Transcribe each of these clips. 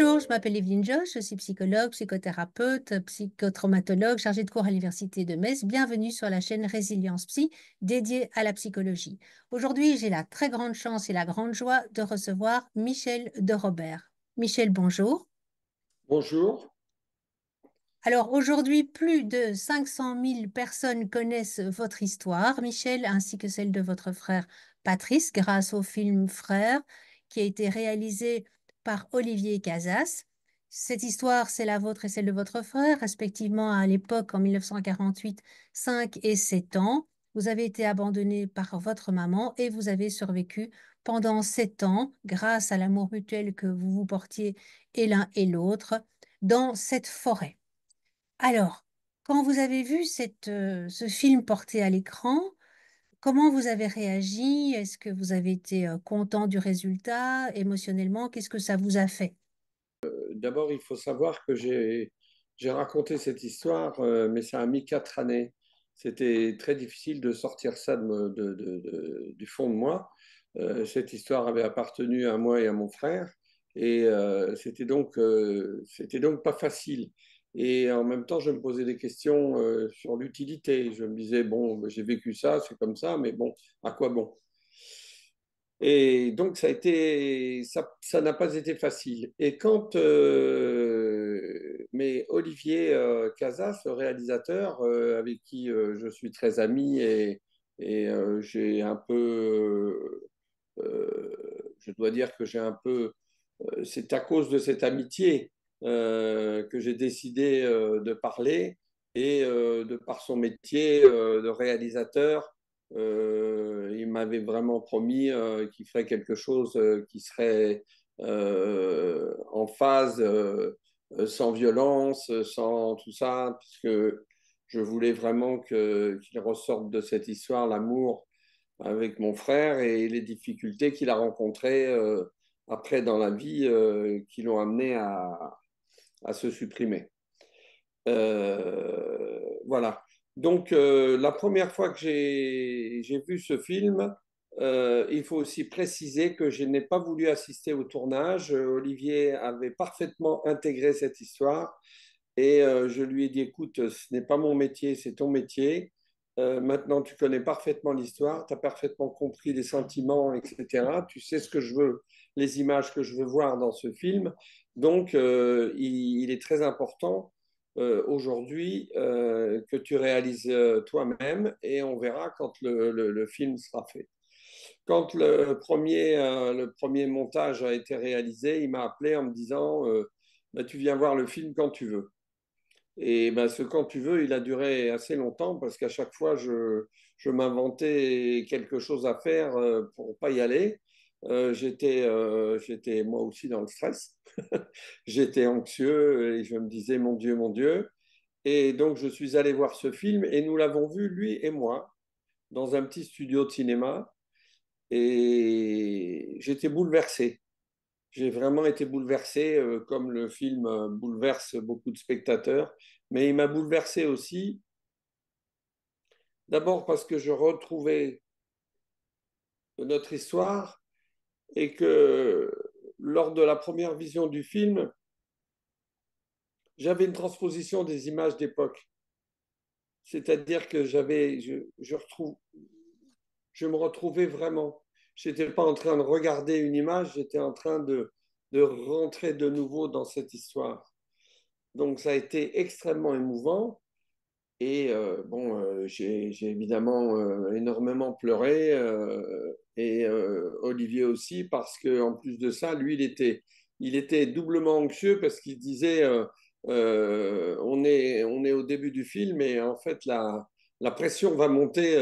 Bonjour, je m'appelle Evelyne Josh, je suis psychologue, psychothérapeute, psychotraumatologue, chargée de cours à l'Université de Metz. Bienvenue sur la chaîne Résilience Psy dédiée à la psychologie. Aujourd'hui, j'ai la très grande chance et la grande joie de recevoir Michel de Robert. Michel, bonjour. Bonjour. Alors aujourd'hui, plus de 500 000 personnes connaissent votre histoire, Michel, ainsi que celle de votre frère Patrice, grâce au film Frères, qui a été réalisé par Olivier Casas. Cette histoire, c'est la vôtre et celle de votre frère, respectivement à l'époque, en 1948, 5 et 7 ans. Vous avez été abandonné par votre maman et vous avez survécu pendant 7 ans, grâce à l'amour mutuel que vous vous portiez et l'un et l'autre, dans cette forêt. Alors, quand vous avez vu ce film porté à l'écran, comment vous avez réagi? Est-ce que vous avez été content du résultat émotionnellement? Qu'est-ce que ça vous a fait? D'abord, il faut savoir que j'ai raconté cette histoire, mais ça a mis 4 années. C'était très difficile de sortir ça du fond de moi. Cette histoire avait appartenu à moi et à mon frère, et c'était donc pas facile. Et en même temps, je me posais des questions sur l'utilité. Je me disais, bon, ben, j'ai vécu ça, c'est comme ça, mais bon, à quoi bon? Et donc, ça n'a pas été facile. Et mais Olivier Casas, le réalisateur, avec qui je suis très ami et j'ai un peu, je dois dire que j'ai un peu, c'est à cause de cette amitié que j'ai décidé de parler et de par son métier de réalisateur, il m'avait vraiment promis qu'il ferait quelque chose qui serait en phase, sans violence, sans tout ça, puisque je voulais vraiment qu'il ressorte de cette histoire l'amour avec mon frère et les difficultés qu'il a rencontrées après dans la vie qui l'ont amené à se supprimer. Voilà. Donc, la première fois que j'ai vu ce film, il faut aussi préciser que je n'ai pas voulu assister au tournage. Olivier avait parfaitement intégré cette histoire et je lui ai dit, écoute, ce n'est pas mon métier, c'est ton métier. Maintenant, tu connais parfaitement l'histoire, tu as parfaitement compris les sentiments, etc. Tu sais ce que je veux, les images que je veux voir dans ce film. Donc, il est très important aujourd'hui que tu réalises toi-même et on verra quand le film sera fait. Quand le premier montage a été réalisé, il m'a appelé en me disant bah, tu viens voir le film quand tu veux. Et ben, ce quand tu veux, il a duré assez longtemps parce qu'à chaque fois, je m'inventais quelque chose à faire pour pas y aller. J'étais moi aussi dans le stress. J'étais anxieux et je me disais, mon Dieu, mon Dieu. Et donc, je suis allé voir ce film et nous l'avons vu, lui et moi, dans un petit studio de cinéma. Et j'étais bouleversé. J'ai vraiment été bouleversé, comme le film bouleverse beaucoup de spectateurs. Mais il m'a bouleversé aussi, d'abord parce que je retrouvais notre histoire et que lors de la première vision du film, j'avais une transposition des images d'époque. C'est-à-dire que je me retrouvais vraiment. Je n'étais pas en train de regarder une image, j'étais en train de rentrer de nouveau dans cette histoire. Donc ça a été extrêmement émouvant. Et j'ai évidemment énormément pleuré et Olivier aussi parce que en plus de ça, lui, il était doublement anxieux parce qu'il disait on est au début du film et en fait la pression va monter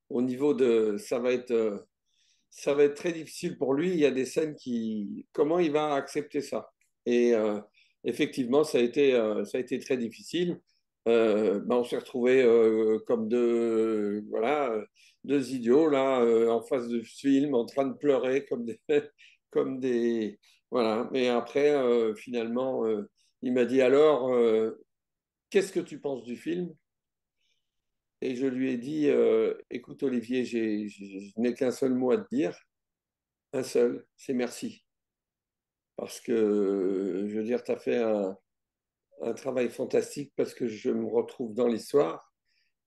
au niveau de ça va être très difficile pour lui. Il y a des scènes qui comment il va accepter ça? Et effectivement, ça a été très difficile. Ben, on s'est retrouvés comme deux idiots là en face du film, en train de pleurer comme comme des, voilà. Mais après, finalement, il m'a dit alors, qu'est-ce que tu penses du film? Et je lui ai dit, écoute Olivier, je n'ai qu'un seul mot à te dire, un seul, c'est merci. parce que, je veux dire, tu as fait un travail fantastique parce que je me retrouve dans l'histoire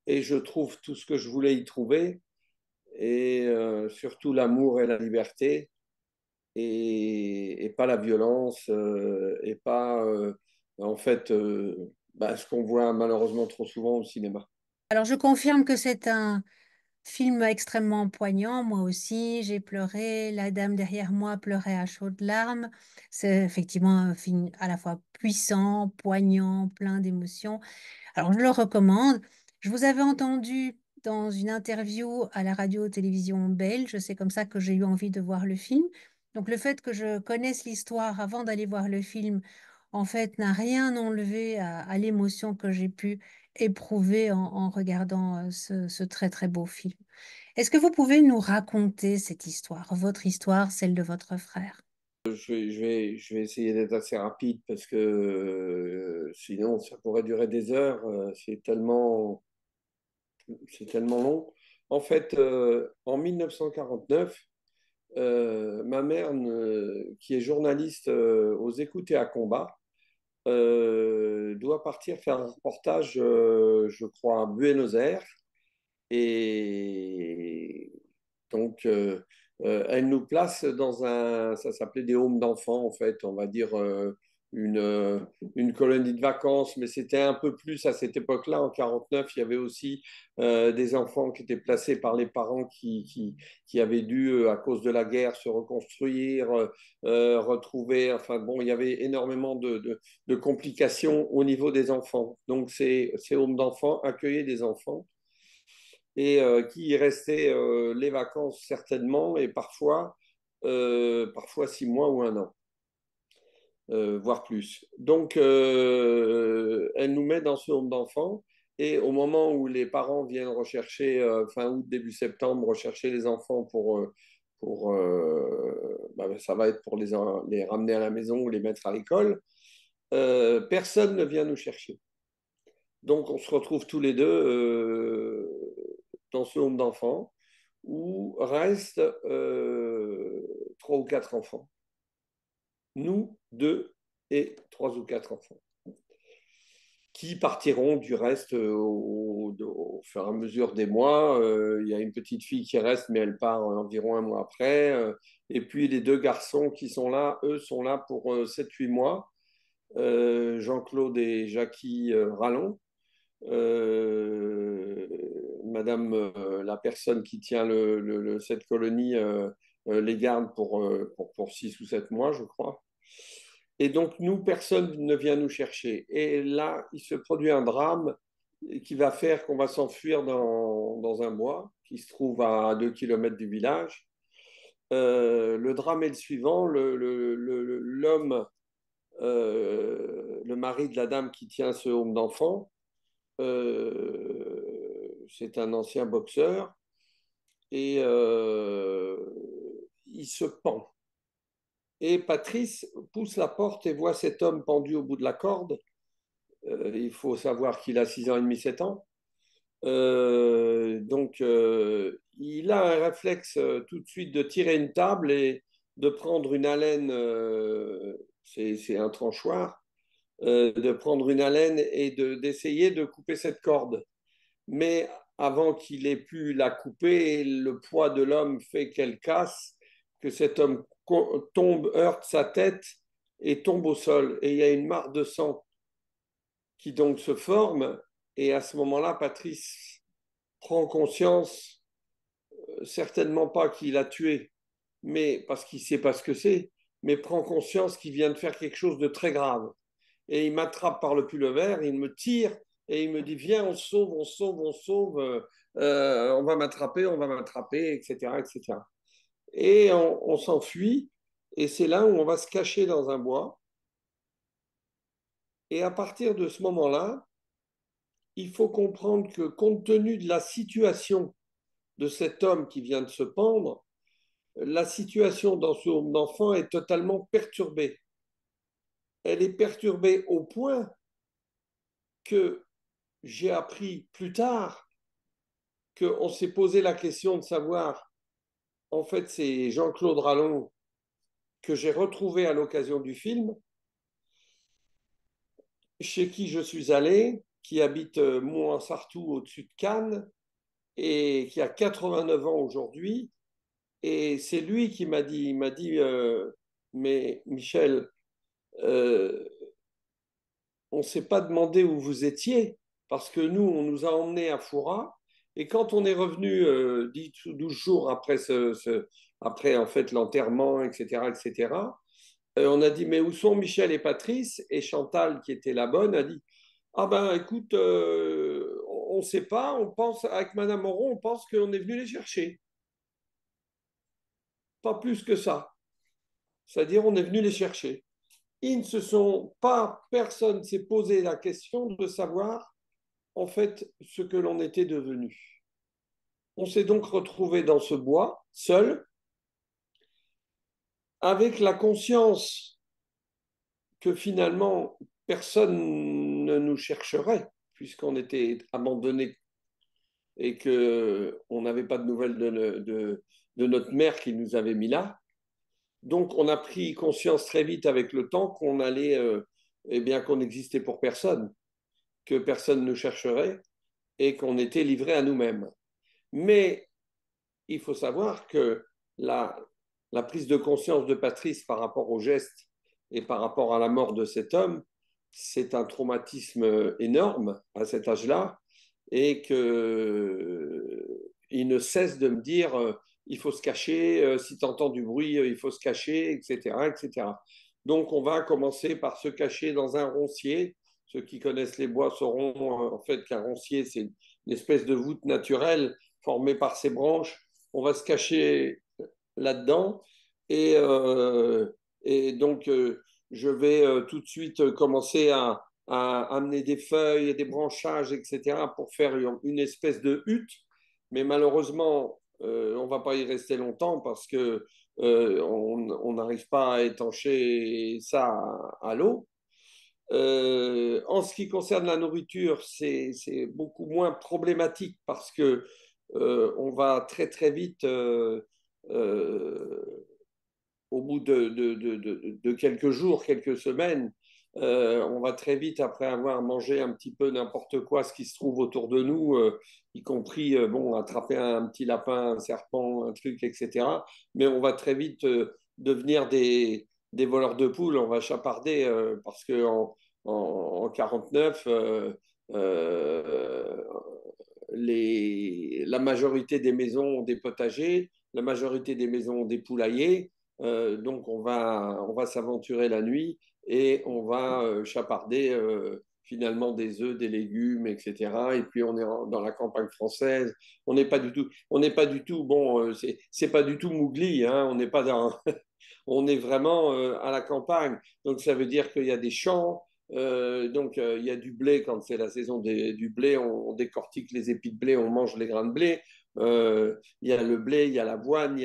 et je trouve tout ce que je voulais y trouver et surtout l'amour et la liberté et pas la violence et pas en fait ce qu'on voit malheureusement trop souvent au cinéma. Alors, je confirme que c'est un film extrêmement poignant. Moi aussi, j'ai pleuré. La dame derrière moi pleurait à chaudes larmes. C'est effectivement un film à la fois puissant, poignant, plein d'émotions. Alors, je le recommande. Je vous avais entendu dans une interview à la radio-télévision belge. C'est comme ça que j'ai eu envie de voir le film. Donc, le fait que je connaisse l'histoire avant d'aller voir le film, en fait, n'a rien enlevé à l'émotion que j'ai pu éprouver en regardant ce très, très beau film. Est-ce que vous pouvez nous raconter cette histoire, votre histoire, celle de votre frère? Je vais essayer d'être assez rapide parce que sinon ça pourrait durer des heures. C'est tellement long. En fait, en 1949, ma mère, qui est journaliste aux Écoutes et à Combat, doit partir faire un reportage, je crois, à Buenos Aires. Et donc, elle nous place dans ça s'appelait des homes d'enfants, en fait, on va dire une, euh, une colonie de vacances, mais c'était un peu plus à cette époque-là. En 49, il y avait aussi des enfants qui étaient placés par les parents qui avaient dû, à cause de la guerre, se reconstruire, retrouver. Enfin bon, il y avait énormément de complications au niveau des enfants. Donc, ces homes d'enfants accueillaient des enfants et qui y restait les vacances certainement et parfois 6 mois ou un an, voire plus. Donc, elle nous met dans ce home d'enfants et au moment où les parents viennent rechercher, fin août, début septembre, rechercher les enfants ça va être pour les ramener à la maison ou les mettre à l'école, personne ne vient nous chercher. Donc, on se retrouve tous les deux dans ce home d'enfants où restent 3 ou 4 enfants. Nous, deux et 3 ou 4 enfants, qui partiront du reste au fur et à mesure des mois. Il y a une petite fille qui reste, mais elle part environ un mois après. Et puis les deux garçons qui sont là, eux, sont là pour 7 8 mois. Jean-Claude et Jackie Rallon. Euh, Madame, la personne qui tient cette colonie, les garde pour 6 ou 7 mois, je crois. Et donc, nous, personne ne vient nous chercher. Et là, il se produit un drame qui va faire qu'on va s'enfuir dans un bois qui se trouve à 2 kilomètres du village. Le drame est le suivant, l'homme, le mari de la dame qui tient ce home d'enfants, c'est un ancien boxeur et il se pend. Et Patrice pousse la porte et voit cet homme pendu au bout de la corde. Il faut savoir qu'il a 6 ans et demi, 7 ans. Donc, il a un réflexe tout de suite de tirer une table et de prendre une haleine, c'est un tranchoir, de prendre une haleine et d'essayer de couper cette corde. Mais avant qu'il ait pu la couper, le poids de l'homme fait qu'elle casse, que cet homme tombe, heurte sa tête et tombe au sol. Et il y a une mare de sang qui donc se forme. Et à ce moment-là, Patrice prend conscience, certainement pas qu'il a tué, mais parce qu'il ne sait pas ce que c'est, mais prend conscience qu'il vient de faire quelque chose de très grave. Et il m'attrape par le pull-over, il me tire et il me dit viens, on se sauve, on se sauve, on se sauve, on va m'attraper, etc., etc. Et on s'enfuit et c'est là où on va se cacher dans un bois. Et à partir de ce moment-là, il faut comprendre que compte tenu de la situation de cet homme qui vient de se pendre, la situation dans ce home d'enfant est totalement perturbée. Elle est perturbée au point que j'ai appris plus tard qu'on s'est posé la question de savoir, en fait, c'est Jean-Claude Rallon que j'ai retrouvé à l'occasion du film, chez qui je suis allé, qui habite Mouansartou au-dessus de Cannes et qui a 89 ans aujourd'hui. Et c'est lui qui m'a dit, mais Michel, euh, on ne s'est pas demandé où vous étiez, parce que nous, on nous a emmenés à Foura, et quand on est revenu 10 ou 12 jours après, après en fait, l'enterrement, etc., etc., on a dit, mais où sont Michel et Patrice? Et Chantal, qui était la bonne, a dit, ah ben écoute, on ne sait pas, on pense, avec Madame Moreau, on pense qu'on est venu les chercher. Pas plus que ça. C'est-à-dire, on est venu les chercher. Ils ne se sont pas, personne s'est posé la question de savoir en fait ce que l'on était devenu. On s'est donc retrouvé dans ce bois, seul, avec la conscience que finalement personne ne nous chercherait, puisqu'on était abandonnés et qu'on n'avait pas de nouvelles de notre mère qui nous avait mis là. Donc on a pris conscience très vite avec le temps qu'on allait, eh bien qu'on n'existait pour personne, que personne ne chercherait et qu'on était livré à nous-mêmes. Mais il faut savoir que la, la prise de conscience de Patrice par rapport au geste et par rapport à la mort de cet homme, c'est un traumatisme énorme à cet âge-là et qu'il ne cesse de me dire il faut se cacher, si tu entends du bruit, il faut se cacher, etc., etc. Donc on va commencer par se cacher dans un roncier. Ceux qui connaissent les bois sauront en fait qu'un roncier, c'est une espèce de voûte naturelle formée par ses branches. On va se cacher là-dedans. Et, et donc, je vais tout de suite commencer à amener des feuilles et des branchages, etc., pour faire une espèce de hutte. Mais malheureusement, on ne va pas y rester longtemps parce que on n'arrive pas à étancher ça à l'eau. En ce qui concerne la nourriture, c'est beaucoup moins problématique parce que on va très très vite, euh, au bout de quelques jours, quelques semaines, on va très vite, après avoir mangé un petit peu n'importe quoi, ce qui se trouve autour de nous, y compris bon, attraper un petit lapin, un serpent, un truc, etc. Mais on va très vite devenir des voleurs de poules, on va chaparder parce qu'en en 49, euh, la majorité des maisons ont des potagers, la majorité des maisons ont des poulaillers. Donc on va s'aventurer la nuit et on va chaparder finalement des œufs, des légumes, etc. Et puis on est dans la campagne française. On n'est pas du tout, bon, c'est pas du tout Mougli, hein, on n'est pas dans, on est vraiment à la campagne. Donc ça veut dire qu'il y a des champs, il y a du blé quand c'est la saison du blé, on décortique les épis de blé, on mange les grains de blé. Il y a le blé, il y a l'avoine, il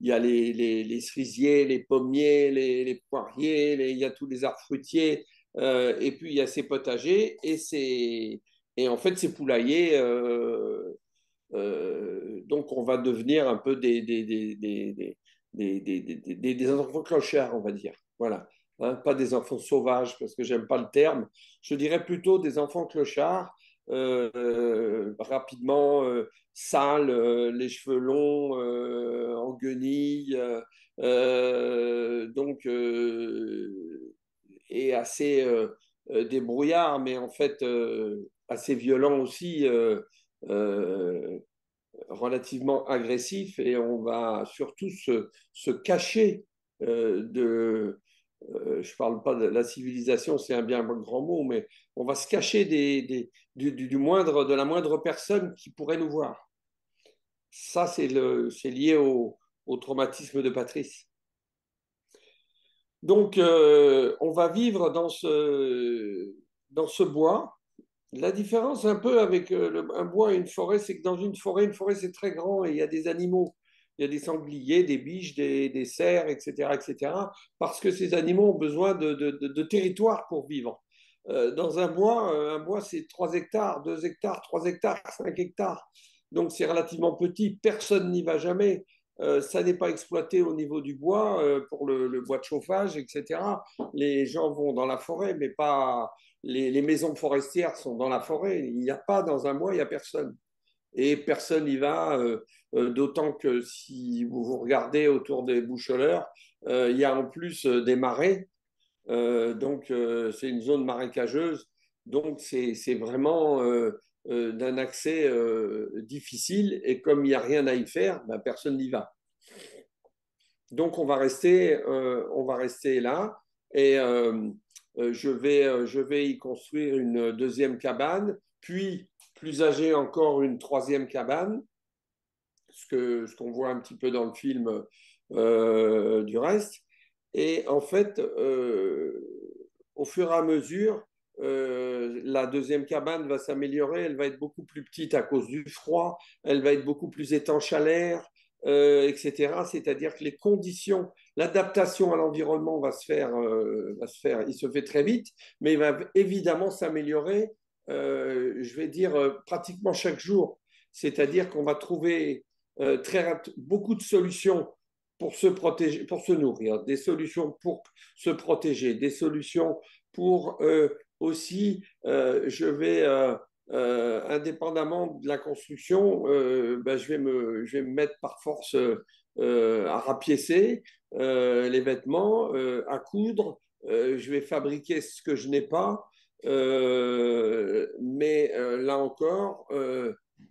y a les cerisiers, les pommiers, les poiriers, il y a tous les arbres fruitiers. Et puis il y a ces potagers et en fait ces poulaillers. Donc on va devenir un peu des enfants clochards, on va dire. Voilà. Hein, pas des enfants sauvages, parce que j'aime pas le terme. Je dirais plutôt des enfants clochards, rapidement sales, les cheveux longs, en guenilles, et assez débrouillards, mais en fait assez violents aussi. Euh, Relativement agressif et on va surtout se cacher je ne parle pas de la civilisation, c'est un bien grand mot, mais on va se cacher de la moindre personne qui pourrait nous voir. Ça, c'est lié au traumatisme de Patrice. Donc, on va vivre dans ce bois. La différence un peu avec un bois et une forêt, c'est que dans une forêt, c'est très grand et il y a des animaux. Il y a des sangliers, des biches, des cerfs, etc., etc. Parce que ces animaux ont besoin de territoire pour vivre. Dans un bois, c'est 3 hectares, 2 hectares, 3 hectares, 5 hectares. Donc c'est relativement petit, personne n'y va jamais. ça n'est pas exploité au niveau du bois pour le bois de chauffage, etc. Les gens vont dans la forêt, mais pas les maisons forestières sont dans la forêt. Il n'y a pas dans un bois, il n'y a personne. Et personne n'y va, d'autant que si vous vous regardez autour des Boucholeurs, il y a en plus des marais, donc c'est une zone marécageuse, donc c'est vraiment d'un accès difficile, et comme il n'y a rien à y faire, ben, personne n'y va. Donc on va rester là, et je vais y construire une deuxième cabane, puis plus âgé encore une troisième cabane, ce qu'on voit un petit peu dans le film du reste. Et en fait, au fur et à mesure, la deuxième cabane va s'améliorer, elle va être beaucoup plus petite à cause du froid, elle va être beaucoup plus étanche à l'air, etc. C'est-à-dire que les conditions, l'adaptation à l'environnement va se faire, il se fait très vite, mais il va évidemment s'améliorer, je vais dire, pratiquement chaque jour. C'est-à-dire qu'on va trouver beaucoup de solutions pour se protéger, pour se nourrir, des solutions pour se protéger, des solutions pour aussi, indépendamment de la construction, ben, je vais me mettre par force à rapiécer les vêtements, à coudre, je vais fabriquer ce que je n'ai pas, mais là encore,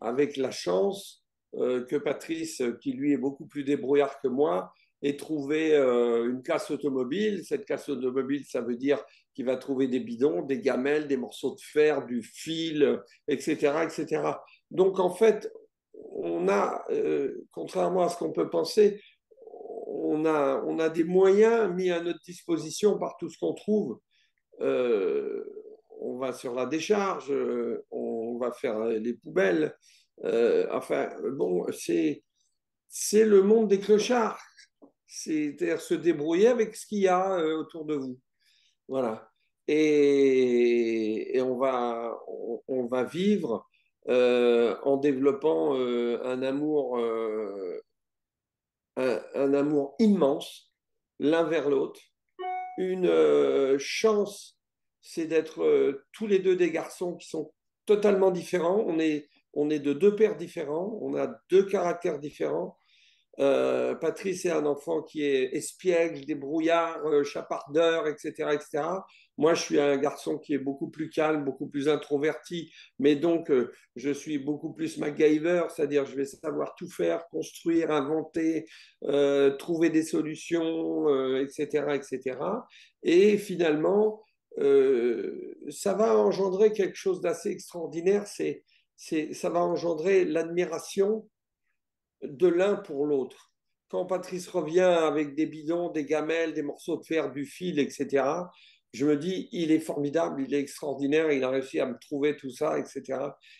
avec la chance que Patrice, qui lui est beaucoup plus débrouillard que moi, ait trouvé une casse automobile. Cette casse automobile, ça veut dire qu'il va trouver des bidons, des gamelles, des morceaux de fer, du fil, etc., etc. Donc en fait, contrairement à ce qu'on peut penser, on a des moyens mis à notre disposition par tout ce qu'on trouve. Euh, on va sur la décharge, on va faire les poubelles. Enfin, bon, c'est le monde des clochards. C'est-à-dire se débrouiller avec ce qu'il y a autour de vous. Voilà. Et on va vivre en développant un amour immense l'un vers l'autre. Une chance, c'est d'être tous les deux des garçons qui sont totalement différents. On est de deux pères différents, on a deux caractères différents. Patrice est un enfant qui est espiègle, débrouillard, chapardeur, etc., etc. Moi, je suis un garçon qui est beaucoup plus calme, beaucoup plus introverti, mais donc je suis beaucoup plus MacGyver, c'est-à-dire je vais savoir tout faire, construire, inventer, trouver des solutions, etc., etc. Et finalement, ça va engendrer quelque chose d'assez extraordinaire. Ça va engendrer l'admiration de l'un pour l'autre. Quand Patrice revient avec des bidons, des gamelles, des morceaux de fer, du fil, etc., je me dis, il est formidable, il est extraordinaire, il a réussi à me trouver tout ça, etc.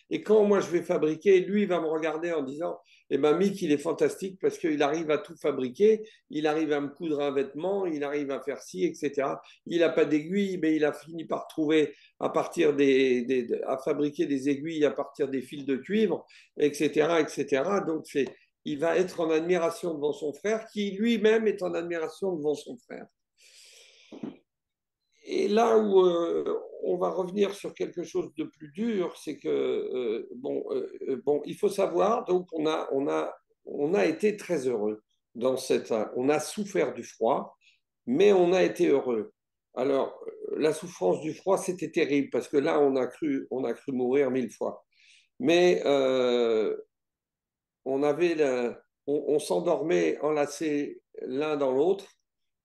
Et quand moi je vais fabriquer, lui, il va me regarder en disant, eh ben Mick, il est fantastique parce qu'il arrive à tout fabriquer, il arrive à me coudre un vêtement, il arrive à faire ci, etc. Il n'a pas d'aiguille, mais il a fini par trouver à fabriquer des aiguilles à partir des fils de cuivre, etc., etc. Donc il va être en admiration devant son frère, qui lui-même est en admiration devant son frère. Et là où on va revenir sur quelque chose de plus dur, c'est que, bon, il faut savoir, donc on a été très heureux dans cette... On a souffert du froid, mais on a été heureux. Alors, la souffrance du froid, c'était terrible, parce que là, on a cru mourir 1000 fois. Mais on s'endormait enlacés l'un dans l'autre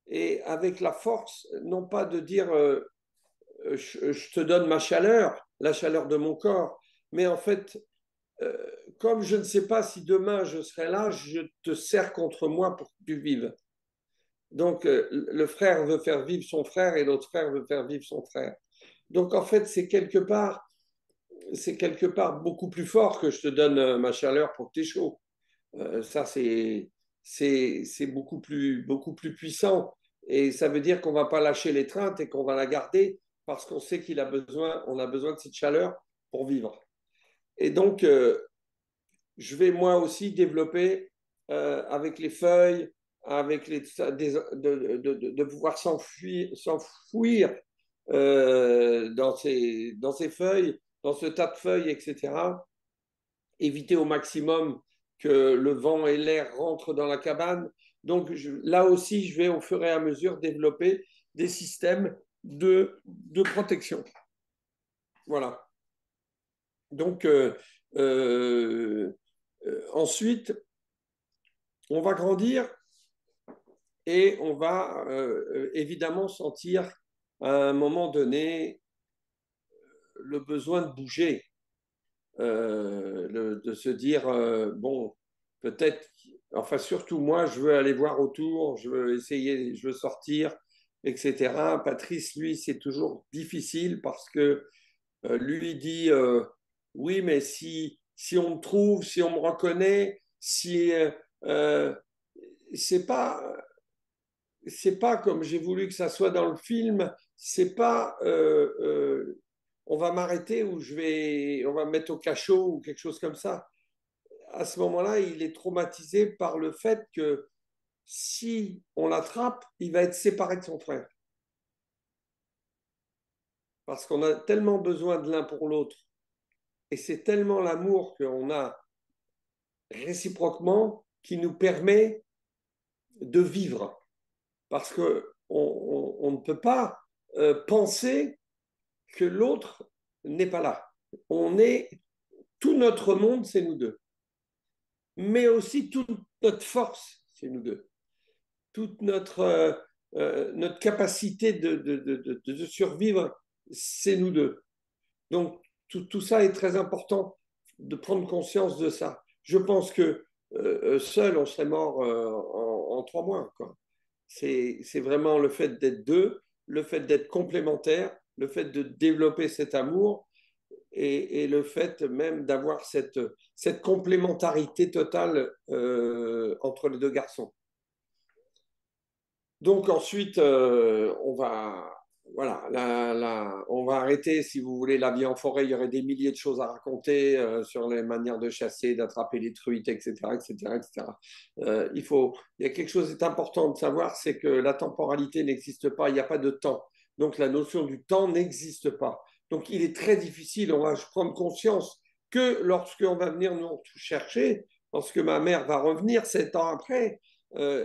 et avec la force, non pas de dire je te donne ma chaleur, la chaleur de mon corps, mais en fait, euh, comme je ne sais pas si demain je serai là, je te serre contre moi pour que tu vives. Donc, le frère veut faire vivre son frère et l'autre frère veut faire vivre son frère. Donc, en fait, c'est quelque part beaucoup plus fort que je te donne ma chaleur pour que tu es chaud. Ça, c'est beaucoup plus puissant. Et ça veut dire qu'on ne va pas lâcher l'étreinte et qu'on va la garder parce qu'on sait on a besoin de cette chaleur pour vivre. Et donc, je vais moi aussi développer avec les feuilles, avec de pouvoir s'enfouir dans ces feuilles, dans ce tas de feuilles, etc. Éviter au maximum que le vent et l'air rentrent dans la cabane. Donc là aussi, je vais au fur et à mesure développer des systèmes de protection. Voilà. Donc ensuite, on va grandir et on va évidemment sentir à un moment donné le besoin de bouger, de se dire, bon, peut-être, enfin surtout moi, je veux aller voir autour, je veux essayer, je veux sortir, etc. Patrice, lui, c'est toujours difficile parce que lui dit, oui, mais si on me trouve, si on me reconnaît, si euh, c'est pas c'est pas comme j'ai voulu que ça soit dans le film, c'est pas on va m'arrêter ou on va me mettre au cachot ou quelque chose comme ça. À ce moment-là, il est traumatisé par le fait que si on l'attrape, il va être séparé de son frère. Parce qu'on a tellement besoin de l'un pour l'autre. Et c'est tellement l'amour qu'on a réciproquement qui nous permet de vivre. Parce qu'on ne peut pas penser que l'autre n'est pas là. On est, tout notre monde, c'est nous deux. Mais aussi toute notre force, c'est nous deux. Toute notre capacité de survivre, c'est nous deux. Donc, tout ça est très important de prendre conscience de ça. Je pense que seul, on serait mort en 3 mois. Quoi. C'est vraiment le fait d'être deux, le fait d'être complémentaires, le fait de développer cet amour et le fait même d'avoir cette complémentarité totale entre les deux garçons. Donc ensuite, voilà, on va arrêter, si vous voulez, la vie en forêt. Il y aurait des milliers de choses à raconter sur les manières de chasser, d'attraper les truites, etc., etc., etc. Il y a quelque chose d'important de savoir, c'est que la temporalité n'existe pas. Il n'y a pas de temps. Donc la notion du temps n'existe pas. Donc il est très difficile. On va prendre conscience que lorsqu'on va venir nous chercher, lorsque ma mère va revenir 7 ans après,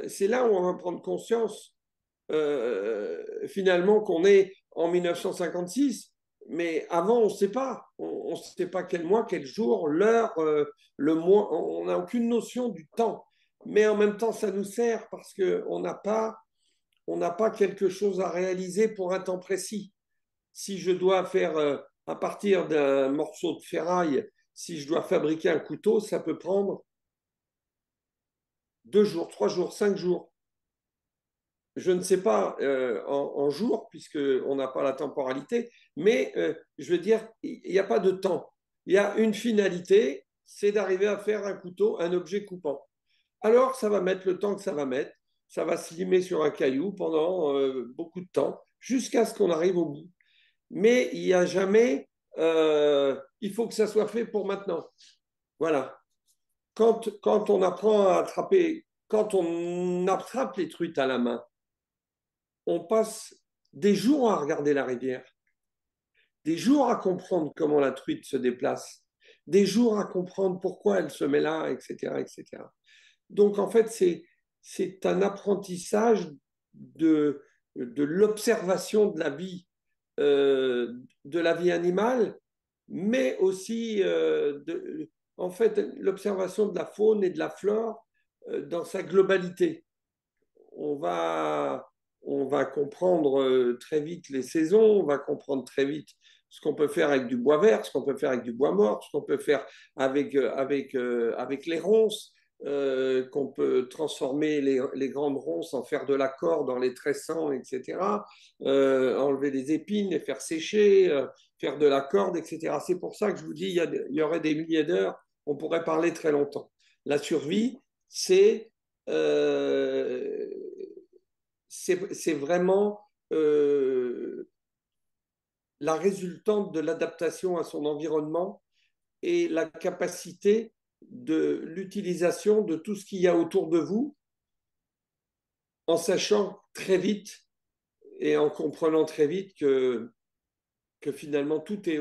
c'est là où on va prendre conscience finalement qu'on est en 1956, mais avant on ne sait pas. On ne sait pas quel mois, quel jour, l'heure, le mois, on n'a aucune notion du temps. Mais en même temps, ça nous sert parce qu'on n'a pas quelque chose à réaliser pour un temps précis. Si je dois faire, à partir d'un morceau de ferraille, si je dois fabriquer un couteau, ça peut prendre 2 jours, 3 jours, 5 jours. Je ne sais pas en jours, puisqu'on n'a pas la temporalité, mais je veux dire, il n'y a pas de temps. Il y a une finalité, c'est d'arriver à faire un couteau, un objet coupant. Alors, ça va mettre le temps que ça va mettre, ça va se limer sur un caillou pendant beaucoup de temps, jusqu'à ce qu'on arrive au bout. Mais il n'y a jamais, il faut que ça soit fait pour maintenant. Voilà. Quand on apprend à attraper, quand on attrape les truites à la main, on passe des jours à regarder la rivière, des jours à comprendre comment la truite se déplace, des jours à comprendre pourquoi elle se met là, etc. etc. Donc en fait, c'est un apprentissage de l'observation de la vie animale, mais aussi en fait l'observation de la faune et de la flore dans sa globalité. On va, on va comprendre très vite les saisons, on va comprendre très vite ce qu'on peut faire avec du bois vert, ce qu'on peut faire avec du bois mort, ce qu'on peut faire avec les ronces, qu'on peut transformer les grandes ronces en faire de la corde, en les tressant, etc. Enlever les épines, les faire sécher, faire de la corde, etc. C'est pour ça que je vous dis, il y aurait des milliers d'heures, on pourrait parler très longtemps. La survie, c'est euh, c'est vraiment la résultante de l'adaptation à son environnement et la capacité de l'utilisation de tout ce qu'il y a autour de vous, en sachant très vite et en comprenant très vite que finalement tout est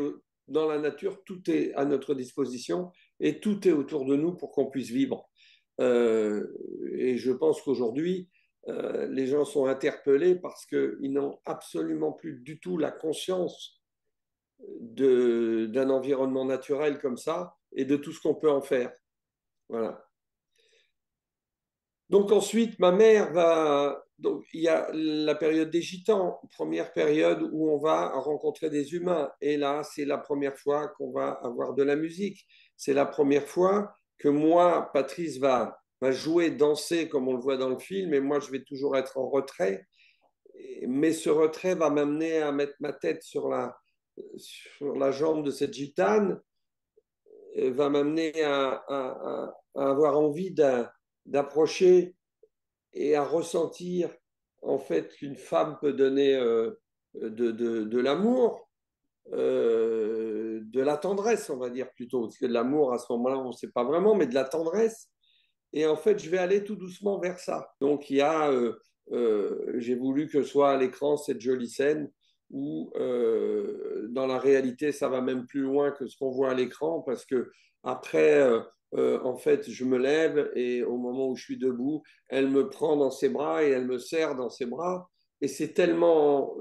dans la nature, tout est à notre disposition et tout est autour de nous pour qu'on puisse vivre. Euh, et je pense qu'aujourd'hui, les gens sont interpellés parce qu'ils n'ont absolument plus du tout la conscience d'un environnement naturel comme ça et de tout ce qu'on peut en faire. Voilà. Donc ensuite, ma mère va... Donc il y a la période des gitans, première période où on va rencontrer des humains. Et là, c'est la première fois qu'on va avoir de la musique. C'est la première fois que moi, Patrice va jouer, danser comme on le voit dans le film, et moi, je vais toujours être en retrait. Mais ce retrait va m'amener à mettre ma tête sur la jambe de cette gitane, va m'amener à avoir envie d'approcher et à ressentir en fait qu'une femme peut donner de l'amour, de la tendresse, on va dire plutôt, parce que de l'amour à ce moment-là, on ne sait pas vraiment, mais de la tendresse. Et en fait, je vais aller tout doucement vers ça. Donc, j'ai voulu que soit à l'écran cette jolie scène où, dans la réalité, ça va même plus loin que ce qu'on voit à l'écran, parce que après, en fait, je me lève et au moment où je suis debout, elle me prend dans ses bras et elle me serre dans ses bras. Et c'est tellement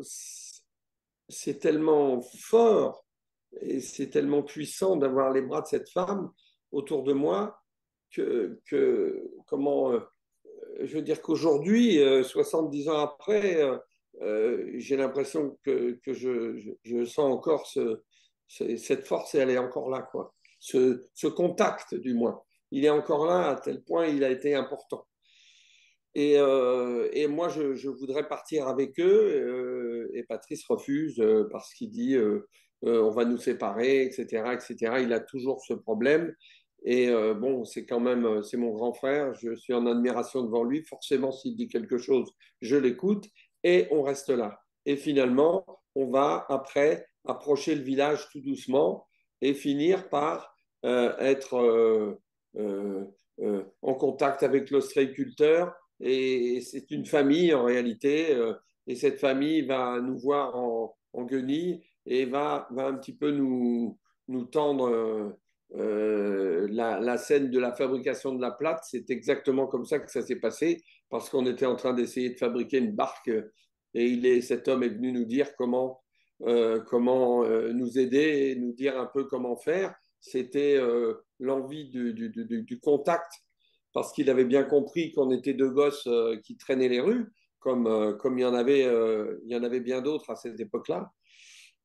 fort et c'est tellement puissant d'avoir les bras de cette femme autour de moi comment, je veux dire qu'aujourd'hui, 70 ans après, j'ai l'impression que je sens encore cette force et elle est encore là, quoi. Ce contact, du moins. Il est encore là, à tel point il a été important. Et moi, je voudrais partir avec eux, et Patrice refuse parce qu'il dit on va nous séparer, etc., etc. Il a toujours ce problème. Et bon, c'est quand même, c'est mon grand frère, je suis en admiration devant lui. Forcément, s'il dit quelque chose, je l'écoute et on reste là. Et finalement, on va après approcher le village tout doucement et finir par être en contact avec l'ostréiculteur et c'est une famille en réalité. Et cette famille va nous voir en guenilles et va un petit peu nous tendre la scène de la fabrication de la plate. C'est exactement comme ça que ça s'est passé parce qu'on était en train d'essayer de fabriquer une barque et cet homme est venu nous dire comment nous aider et nous dire un peu comment faire. C'était l'envie du contact parce qu'il avait bien compris qu'on était deux gosses qui traînaient les rues, comme il y en avait bien d'autres à cette époque-là.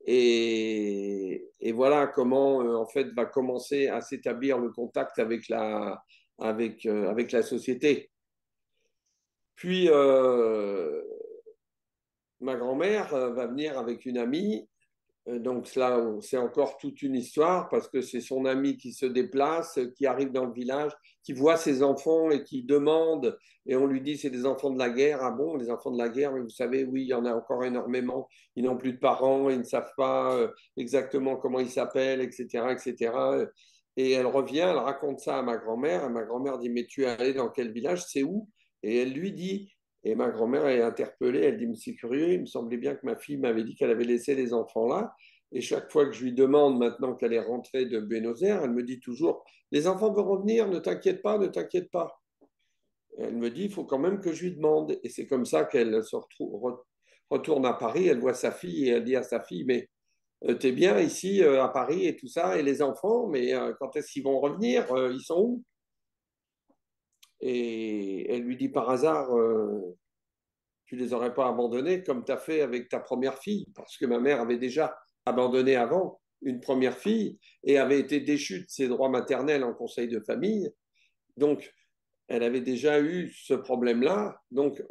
Et voilà comment, en fait, va commencer à s'établir le contact avec la société. Puis, ma grand-mère va venir avec une amie. Donc là, c'est encore toute une histoire parce que c'est son ami qui se déplace, qui arrive dans le village, qui voit ses enfants et qui demande, et on lui dit c'est des enfants de la guerre. Ah bon, les enfants de la guerre, mais vous savez, oui, il y en a encore énormément. Ils n'ont plus de parents, ils ne savent pas exactement comment ils s'appellent, etc., etc. Et elle revient, elle raconte ça à ma grand-mère, et ma grand-mère dit mais tu es allé dans quel village, c'est où? Et elle lui dit et ma grand-mère est interpellée, elle dit, mais c'est curieux, il me semblait bien que ma fille m'avait dit qu'elle avait laissé les enfants là. Et chaque fois que je lui demande maintenant qu'elle est rentrée de Buenos Aires, elle me dit toujours, les enfants vont revenir, ne t'inquiète pas, ne t'inquiète pas. Et elle me dit, il faut quand même que je lui demande. Et c'est comme ça qu'elle retourne à Paris, elle voit sa fille et elle dit à sa fille, mais t'es bien ici à Paris et tout ça, et les enfants, mais quand est-ce qu'ils vont revenir? Ils sont où? Et elle lui dit par hasard, tu les aurais pas abandonnés comme tu as fait avec ta première fille, parce que ma mère avait déjà abandonné avant une première fille et avait été déchue de ses droits maternels en conseil de famille. Donc, elle avait déjà eu ce problème-là. Donc,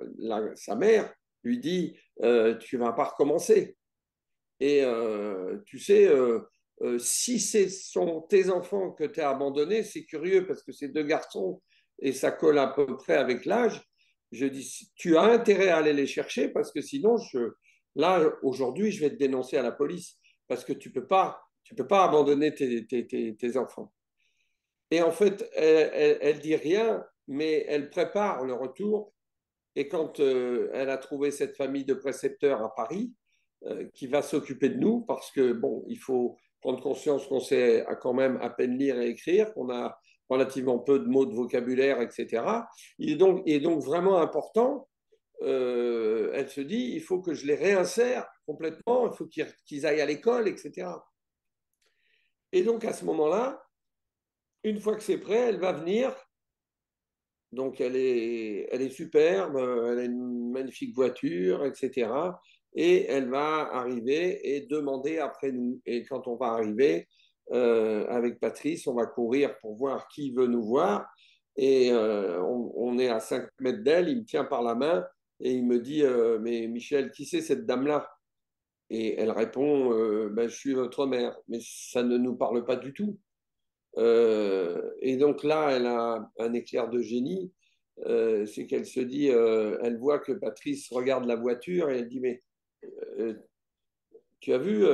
sa mère lui dit, tu vas pas recommencer. Et tu sais, si ce sont tes enfants que tu as abandonnés, c'est curieux parce que c'est deux garçons et ça colle à peu près avec l'âge. Je dis, tu as intérêt à aller les chercher parce que sinon, là, aujourd'hui, je vais te dénoncer à la police parce que tu peux pas abandonner tes enfants. Et en fait, elle dit rien, mais elle prépare le retour. Et quand elle a trouvé cette famille de précepteurs à Paris, qui va s'occuper de nous, parce que, bon, il faut prendre conscience qu'on sait quand même à peine lire et écrire, qu'on a relativement peu de mots de vocabulaire, etc. Il est donc vraiment important, elle se dit, il faut que je les réinsère complètement, il faut qu'ils aillent à l'école, etc. Et donc, à ce moment-là, une fois que c'est prêt, elle va venir. Donc, elle est superbe, elle a une magnifique voiture, etc. Et elle va arriver et demander après nous. Et quand on va arriver avec Patrice, on va courir pour voir qui veut nous voir. Et on est à 5 mètres d'elle, il me tient par la main et il me dit mais Michel, qui c'est cette dame-là? Et elle répond ben, je suis votre mère. Mais ça ne nous parle pas du tout. Et donc là, elle a un éclair de génie. C'est qu'elle se dit, elle voit que Patrice regarde la voiture et elle dit, mais euh, tu as vu,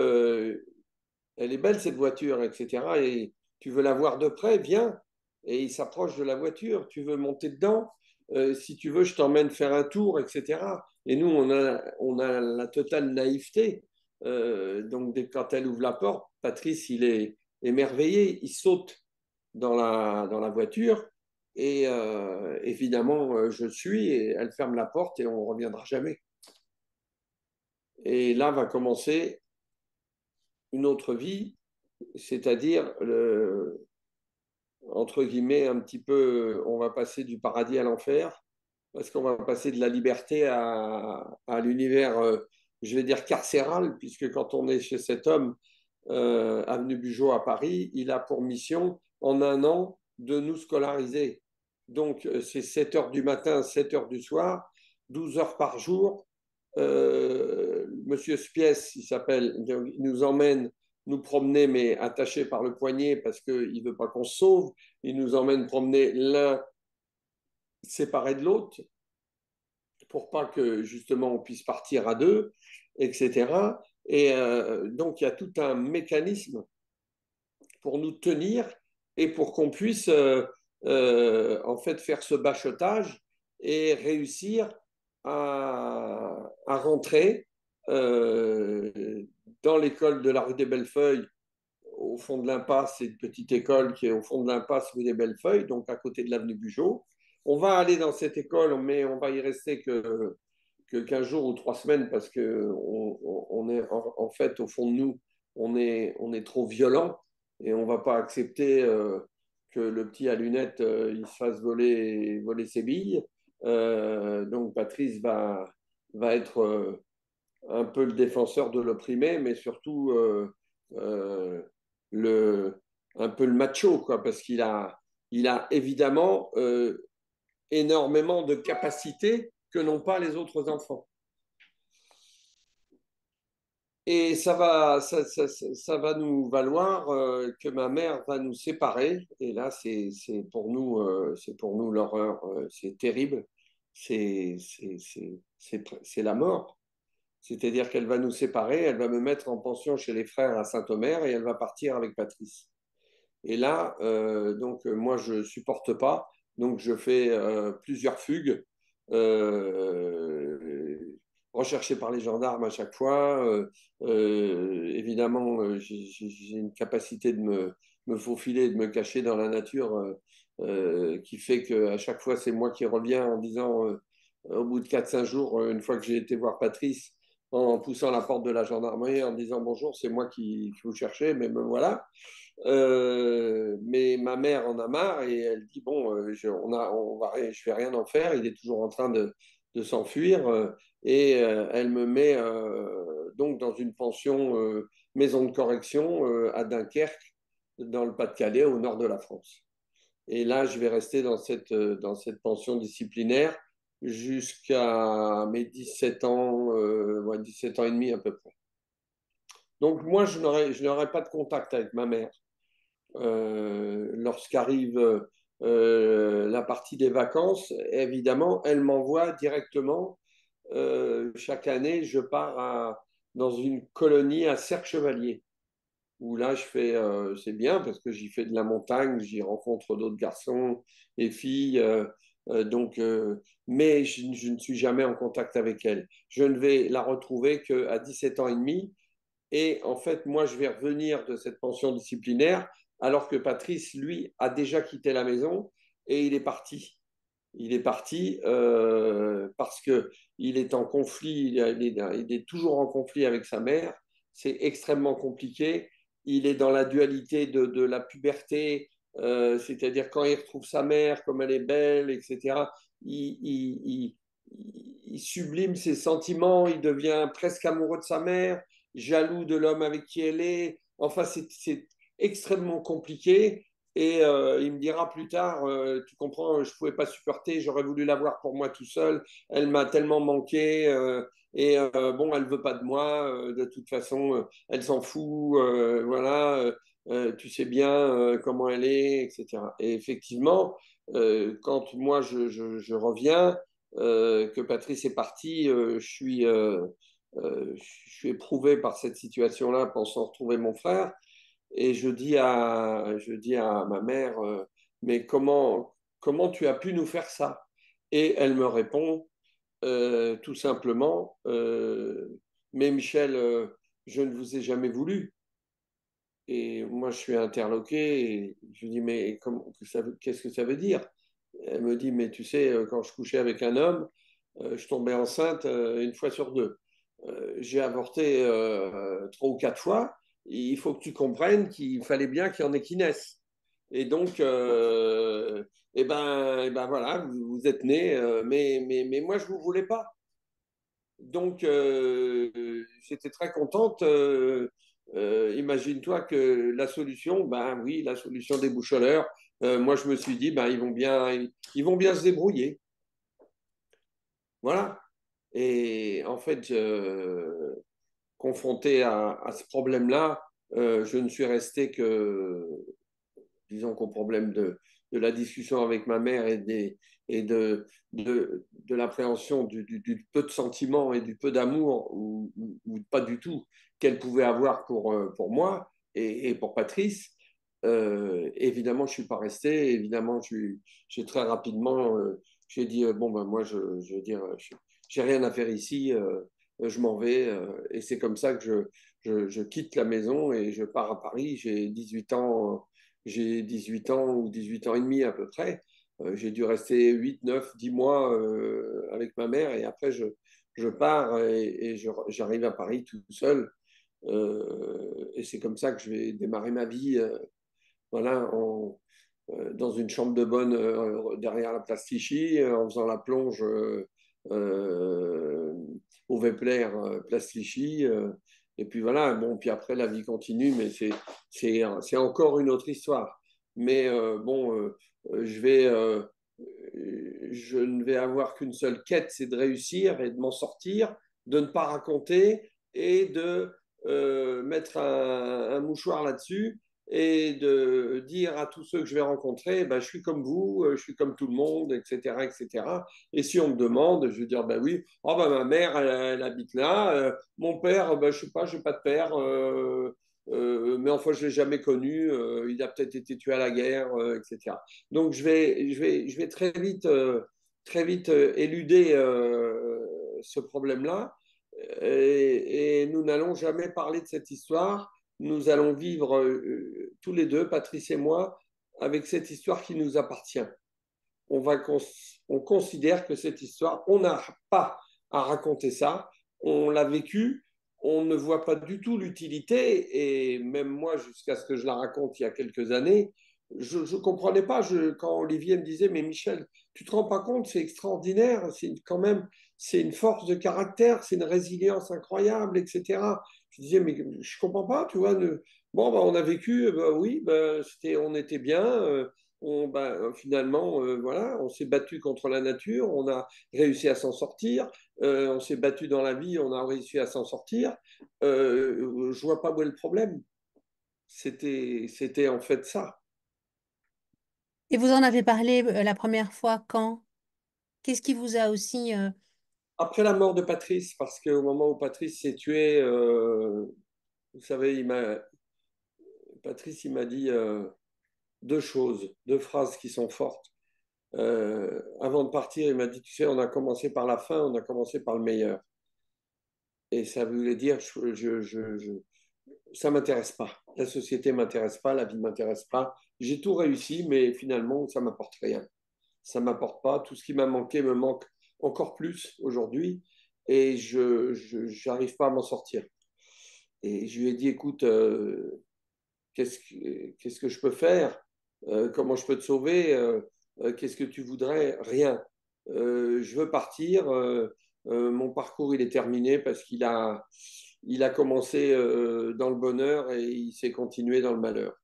elle est belle cette voiture, etc. Et tu veux la voir de près, viens. Et il s'approche de la voiture, tu veux monter dedans, si tu veux, je t'emmène faire un tour, etc. Et nous, on a la totale naïveté. Donc, quand elle ouvre la porte, Patrice, il est émerveillé, il saute dans la voiture. Et évidemment, je suis et elle ferme la porte et on ne reviendra jamais. Et là va commencer une autre vie, c'est-à-dire, entre guillemets, un petit peu, on va passer du paradis à l'enfer, parce qu'on va passer de la liberté à l'univers, je vais dire, carcéral, puisque quand on est chez cet homme, avenue Bugeaud à Paris, il a pour mission, en un an, de nous scolariser. Donc, c'est 7 heures du matin, 7 heures du soir, 12 heures par jour. Monsieur Spies, il s'appelle, il nous emmène nous promener, mais attachés par le poignet parce qu'il ne veut pas qu'on se sauve. Il nous emmène promener l'un séparé de l'autre pour pas que justement on puisse partir à deux, etc. Et donc il y a tout un mécanisme pour nous tenir et pour qu'on puisse en fait faire ce bachotage et réussir à rentrer dans l'école de la rue des Bellefeuilles au fond de l'impasse. C'est une petite école qui est au fond de l'impasse rue des Bellefeuilles, donc à côté de l'avenue Bugeaud. On va aller dans cette école, mais on va y rester que 15 jours ou 3 semaines parce que on est en fait au fond de nous, on est trop violent et on ne va pas accepter que le petit à lunettes il se fasse voler ses billes. Donc Patrice va être un peu le défenseur de l'opprimé, mais surtout euh, le, un peu le macho, quoi, parce qu'il a évidemment énormément de capacités que n'ont pas les autres enfants. Et ça va nous valoir que ma mère va nous séparer. Et là, c'est pour nous l'horreur. C'est terrible. C'est la mort. C'est-à-dire qu'elle va nous séparer, elle va me mettre en pension chez les frères à Saint-Omer et elle va partir avec Patrice. Et là, donc, moi, je ne supporte pas. Donc, je fais plusieurs fugues, euh, recherchées par les gendarmes à chaque fois. Évidemment, j'ai une capacité de me faufiler, de me cacher dans la nature qui fait qu'à chaque fois, c'est moi qui reviens en disant, au bout de 4 5 jours, une fois que j'ai été voir Patrice, en poussant la porte de la gendarmerie, en disant bonjour, c'est moi qui vous cherchez, mais me voilà. Mais ma mère en a marre et elle dit bon, je vais rien en faire. Il est toujours en train de s'enfuir et elle me met donc dans une pension maison de correction à Dunkerque, dans le Pas-de-Calais, au nord de la France. Et là, je vais rester dans cette pension disciplinaire jusqu'à mes 17 ans, ouais, 17 ans et demi à peu près. Donc moi, je n'aurai pas de contact avec ma mère lorsqu'arrive la partie des vacances, évidemment, elle m'envoie directement. Chaque année, je pars dans une colonie à Cercle-Chevalier. où là, c'est bien parce que j'y fais de la montagne, j'y rencontre d'autres garçons et filles, mais je ne suis jamais en contact avec elle. Je ne vais la retrouver qu'à 17 ans et demi. Et en fait, moi, je vais revenir de cette pension disciplinaire, alors que Patrice, lui, a déjà quitté la maison et il est parti. Il est parti parce que il est en conflit, il est toujours en conflit avec sa mère. C'est extrêmement compliqué. Il est dans la dualité de la puberté, c'est-à-dire quand il retrouve sa mère, comme elle est belle, etc. Il, il, il, il sublime ses sentiments, il devient presque amoureux de sa mère, jaloux de l'homme avec qui elle est. Enfin, c'est extrêmement compliqué. Et il me dira plus tard, tu comprends, je ne pouvais pas supporter, j'aurais voulu l'avoir pour moi tout seul. Elle m'a tellement manqué bon, elle ne veut pas de moi. De toute façon, elle s'en fout. Voilà, tu sais bien comment elle est, etc. Et effectivement, quand moi je reviens, que Patrice est parti, je suis éprouvé par cette situation-là, pensant retrouver mon frère. Et je dis à ma mère, mais comment tu as pu nous faire ça? Et elle me répond tout simplement, mais Michel, je ne vous ai jamais voulu. Et moi, je suis interloqué et je lui dis, mais qu'est-ce que ça veut dire? Elle me dit, mais tu sais, quand je couchais avec un homme, je tombais enceinte une fois sur deux. J'ai avorté trois ou quatre fois. Il faut que tu comprennes qu'il fallait bien qu'il y en ait qui naissent. Et donc, voilà, vous êtes né, mais moi, je ne vous voulais pas. Donc, j'étais très contente. Imagine-toi que la solution, ben oui, la solution des boucholeurs, moi, je me suis dit, ben, ils vont bien se débrouiller. Voilà. Et en fait, confronté à ce problème-là, je ne suis resté que, disons qu'au problème de la discussion avec ma mère et de l'appréhension du peu de sentiments et du peu d'amour ou pas du tout qu'elle pouvait avoir pour moi et pour Patrice. Évidemment, je ne suis pas resté. Évidemment, j'ai très rapidement, j'ai dit, bon, ben, moi, je veux dire, j'ai rien à faire ici, je m'en vais. Et c'est comme ça que je quitte la maison et je pars à Paris. J'ai 18 ans ou 18 ans et demi à peu près. J'ai dû rester 8 9 10 mois avec ma mère et après je pars j'arrive à Paris tout seul. Et c'est comme ça que je vais démarrer ma vie voilà, dans une chambre de bonne derrière la place Clichy, en faisant la plonge euh, au Vepler, place Clichy. Et puis voilà, bon, puis après la vie continue, mais c'est encore une autre histoire. Mais je ne vais avoir qu'une seule quête, c'est de réussir et de m'en sortir, de ne pas raconter et de mettre un mouchoir là-dessus et de dire à tous ceux que je vais rencontrer, ben, je suis comme vous, je suis comme tout le monde, etc., etc. Et cetera. Et si on me demande, je vais dire, ben oui, oh, ben, ma mère, elle habite là, mon père, ben, je sais pas, j'ai pas de père, mais enfin, je l'ai jamais connu, il a peut-être été tué à la guerre, etc. Donc, je vais très vite éluder ce problème-là, et nous n'allons jamais parler de cette histoire. Nous allons vivre tous les deux, Patrice et moi, avec cette histoire qui nous appartient. On considère que cette histoire, on n'a pas à raconter ça, on l'a vécu, on ne voit pas du tout l'utilité, et même moi, jusqu'à ce que je la raconte il y a quelques années, je ne comprenais pas quand Olivier me disait, mais Michel, tu te rends pas compte, c'est extraordinaire, quand même, c'est une force de caractère, c'est une résilience incroyable, etc. Je disais, mais je comprends pas, tu vois, bon, bah, on a vécu, bah, oui, bah, on était bien, finalement, voilà, on s'est battu contre la nature, on a réussi à s'en sortir, on s'est battu dans la vie, on a réussi à s'en sortir. Je vois pas où est le problème. C'était en fait ça. Et vous en avez parlé la première fois quand? Qu'est-ce qui vous a aussi... Après la mort de Patrice, parce qu'au moment où Patrice s'est tué, vous savez, Patrice, il m'a dit deux choses, deux phrases qui sont fortes. Avant de partir, il m'a dit, tu sais, on a commencé par la fin, on a commencé par le meilleur. Et ça voulait dire, ça m'intéresse pas. La société m'intéresse pas, la vie m'intéresse pas. J'ai tout réussi, mais finalement, ça m'apporte rien. Ça m'apporte pas. Tout ce qui m'a manqué me manque encore plus aujourd'hui, et j'arrive pas à m'en sortir. Et je lui ai dit, écoute, qu'est-ce que je peux faire? Comment je peux te sauver? Qu'est-ce que tu voudrais? Rien. Je veux partir. Mon parcours, il est terminé parce il a commencé dans le bonheur et il s'est continué dans le malheur.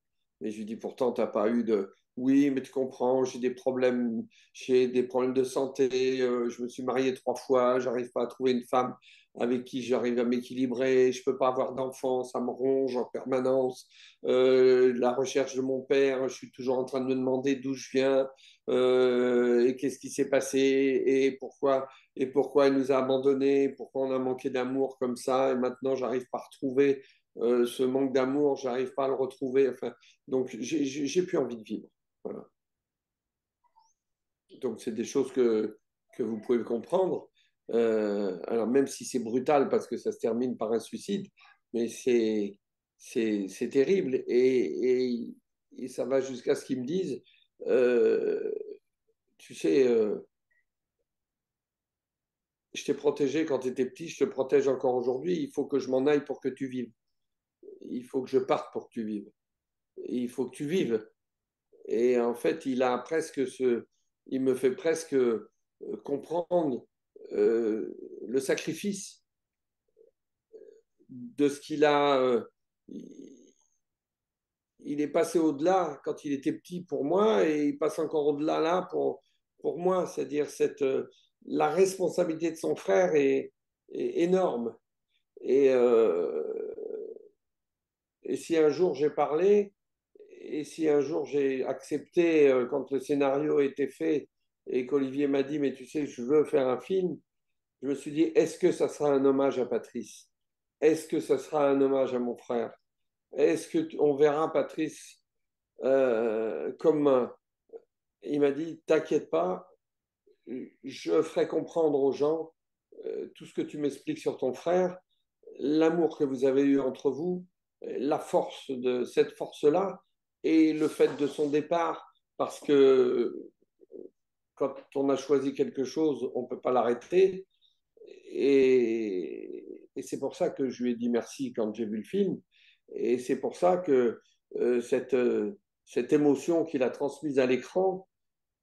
Mais je lui dis, pourtant, tu n'as pas eu de... Oui, mais tu comprends, j'ai des problèmes de santé, je me suis marié 3 fois, j'arrive pas à trouver une femme avec qui j'arrive à m'équilibrer, je peux pas avoir d'enfants, ça me ronge en permanence. La recherche de mon père, je suis toujours en train de me demander d'où je viens, et qu'est-ce qui s'est passé, et pourquoi il nous a abandonnés, pourquoi on a manqué d'amour comme ça, et maintenant j'arrive pas à retrouver ce manque d'amour, j'arrive pas à le retrouver. Enfin, donc j'ai plus envie de vivre. Voilà. Donc c'est des choses que vous pouvez comprendre. Alors même si c'est brutal parce que ça se termine par un suicide, mais c'est terrible. Et ça va jusqu'à ce qu'ils me disent, euh, tu sais, je t'ai protégé quand tu étais petit, je te protège encore aujourd'hui, il faut que je m'en aille pour que tu vives. Il faut que je parte pour que tu vives. Il faut que tu vives. Et en fait, il me fait presque comprendre le sacrifice de ce qu'il a. Il est passé au-delà quand il était petit pour moi et il passe encore au-delà là pour moi. C'est-à-dire la responsabilité de son frère est énorme. Et, euh, et si un jour j'ai parlé, et si un jour j'ai accepté, quand le scénario était fait et qu'Olivier m'a dit, mais tu sais, je veux faire un film, je me suis dit, est-ce que ça sera un hommage à Patrice? Est-ce que ça sera un hommage à mon frère? Est-ce qu'on verra Patrice comme il m'a dit, t'inquiète pas, je ferai comprendre aux gens tout ce que tu m'expliques sur ton frère, l'amour que vous avez eu entre vous, la force de cette force-là et le fait de son départ, parce que quand on a choisi quelque chose, on ne peut pas l'arrêter. Et c'est pour ça que je lui ai dit merci quand j'ai vu le film. Et c'est pour ça que cette émotion qu'il a transmise à l'écran,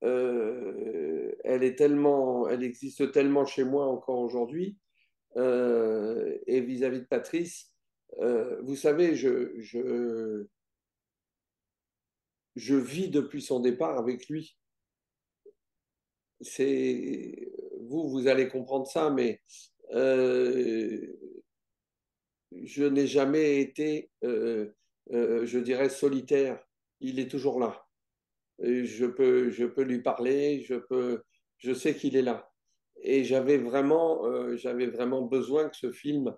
elle existe tellement chez moi encore aujourd'hui. Et vis-à-vis de Patrice, vous savez, je vis depuis son départ avec lui. Vous allez comprendre ça, mais euh, je n'ai jamais été, je dirais, solitaire. Il est toujours là. Et je peux lui parler, je sais qu'il est là. Et j'avais vraiment besoin que ce film,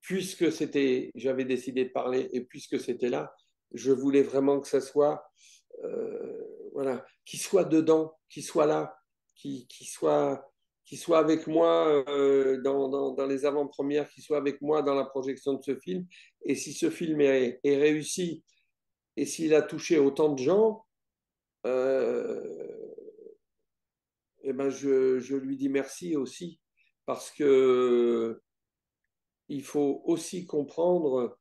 j'avais décidé de parler, et puisque c'était là, je voulais vraiment que ça soit, voilà, qu'il soit dedans, qu'il soit là, qu'il qu'il soit, qu'il soit avec moi dans les avant-premières, qu'il soit avec moi dans la projection de ce film. Et si ce film est réussi, et s'il a touché autant de gens, euh, eh ben je lui dis merci aussi, parce que il faut aussi comprendre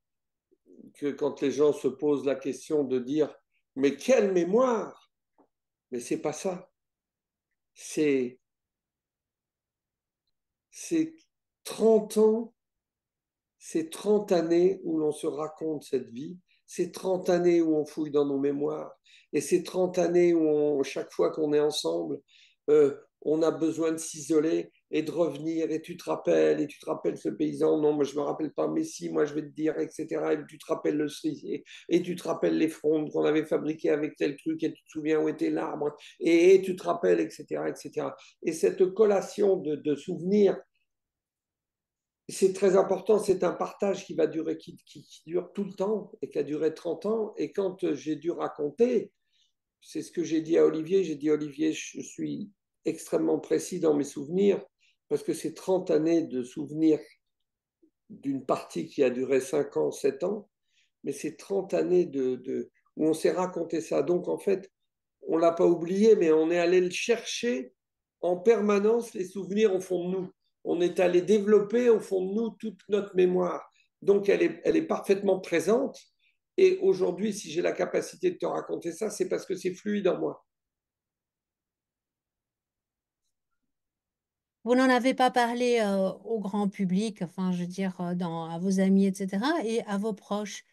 que quand les gens se posent la question de dire mais quelle mémoire, mais c'est pas ça, c'est c'est 30 ans, c'est 30 années où l'on se raconte cette vie, c'est 30 années où on fouille dans nos mémoires, et c'est 30 années où chaque fois qu'on est ensemble, on a besoin de s'isoler et de revenir, et tu te rappelles ce paysan, non, moi je ne me rappelle pas, mais si, moi je vais te dire, etc. Et tu te rappelles le cerisier, et tu te rappelles les frondes qu'on avait fabriquées avec tel truc, et tu te souviens où était l'arbre, et tu te rappelles, etc., etc. Et cette collation de souvenirs, c'est très important, c'est un partage qui va durer, qui dure tout le temps et qui a duré 30 ans. Et quand j'ai dû raconter, c'est ce que j'ai dit à Olivier, j'ai dit Olivier, je suis extrêmement précis dans mes souvenirs parce que c'est 30 années de souvenirs d'une partie qui a duré 5 ans, 7 ans, mais c'est 30 années où on s'est raconté ça. Donc en fait, on ne l'a pas oublié, mais on est allé le chercher en permanence, les souvenirs au fond de nous. On est allé développer au fond de nous toute notre mémoire. Donc elle est parfaitement présente. Et aujourd'hui, si j'ai la capacité de te raconter ça, c'est parce que c'est fluide en moi. Vous n'en avez pas parlé au grand public, enfin, je veux dire, à vos amis, etc., et à vos proches,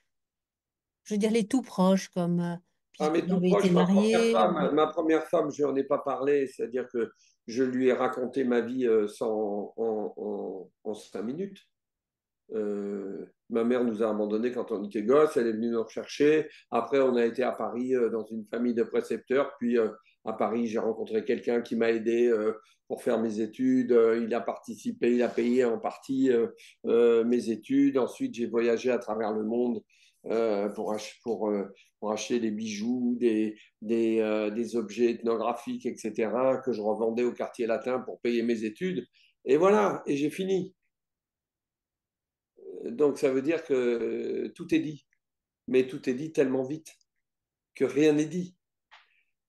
je veux dire les tout proches, comme Ah, puisque mais vous tout avez été proche, marié. ma première femme, je n'en ai pas parlé, c'est-à-dire que je lui ai raconté ma vie en 5 minutes. Ma mère nous a abandonnés quand on était gosses, elle est venue nous rechercher. Après, on a été à Paris dans une famille de précepteurs. Puis à Paris, j'ai rencontré quelqu'un qui m'a aidé pour faire mes études. Il a participé, il a payé en partie mes études. Ensuite, j'ai voyagé à travers le monde pour acheter des bijoux, des objets ethnographiques, etc., que je revendais au quartier latin pour payer mes études. Et voilà, et j'ai fini. Donc ça veut dire que tout est dit, mais tout est dit tellement vite que rien n'est dit.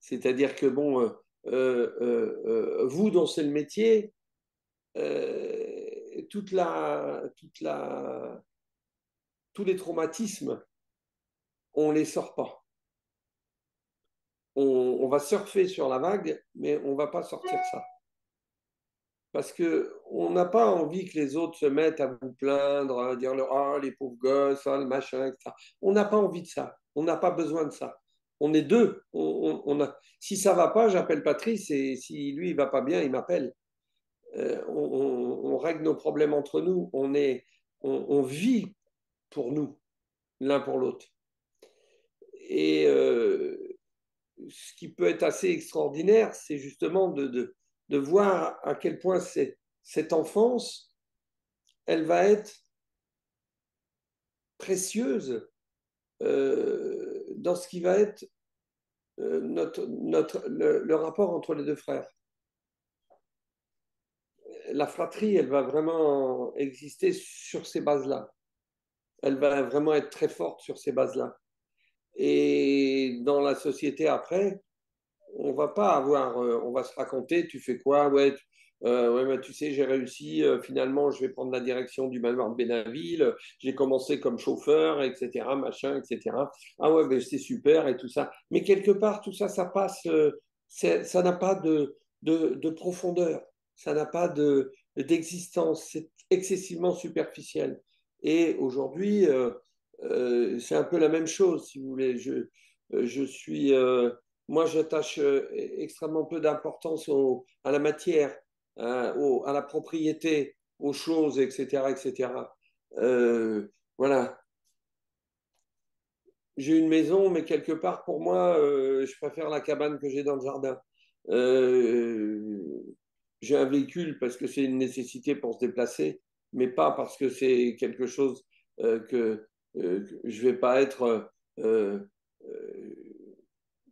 C'est-à-dire que bon, vous dont c'est le métier, tous les traumatismes, on les sort pas. On va surfer sur la vague, mais on va pas sortir ça. Parce que on n'a pas envie que les autres se mettent à vous plaindre, à dire ah, les pauvres gosses, ah, le machin, etc. On n'a pas envie de ça. On n'a pas besoin de ça. On est deux. Si ça va pas, j'appelle Patrice et si lui il va pas bien, il m'appelle. On règle nos problèmes entre nous. On vit pour nous, l'un pour l'autre. Et ce qui peut être assez extraordinaire, c'est justement de voir à quel point cette enfance, elle va être précieuse dans ce qui va être le rapport entre les deux frères. La fratrie, elle va vraiment exister sur ces bases-là. Elle va vraiment être très forte sur ces bases-là. Et dans la société après, on va pas avoir, on va se raconter, tu fais quoi? Ouais, ouais, bah, tu sais, j'ai réussi, finalement, je vais prendre la direction du manoir de Bénaville, j'ai commencé comme chauffeur, etc., machin, etc. Ah ouais, ben, c'est super et tout ça. Mais quelque part, tout ça, ça passe, ça n'a pas de profondeur, ça n'a pas d'existence, c'est excessivement superficiel. Et aujourd'hui, c'est un peu la même chose, si vous voulez. Je suis moi, j'attache extrêmement peu d'importance à la matière, à la propriété, aux choses, etc., etc. Euh, voilà. J'ai une maison, mais quelque part, pour moi, je préfère la cabane que j'ai dans le jardin. Euh, j'ai un véhicule parce que c'est une nécessité pour se déplacer, mais pas parce que c'est quelque chose que je vais pas être euh, euh,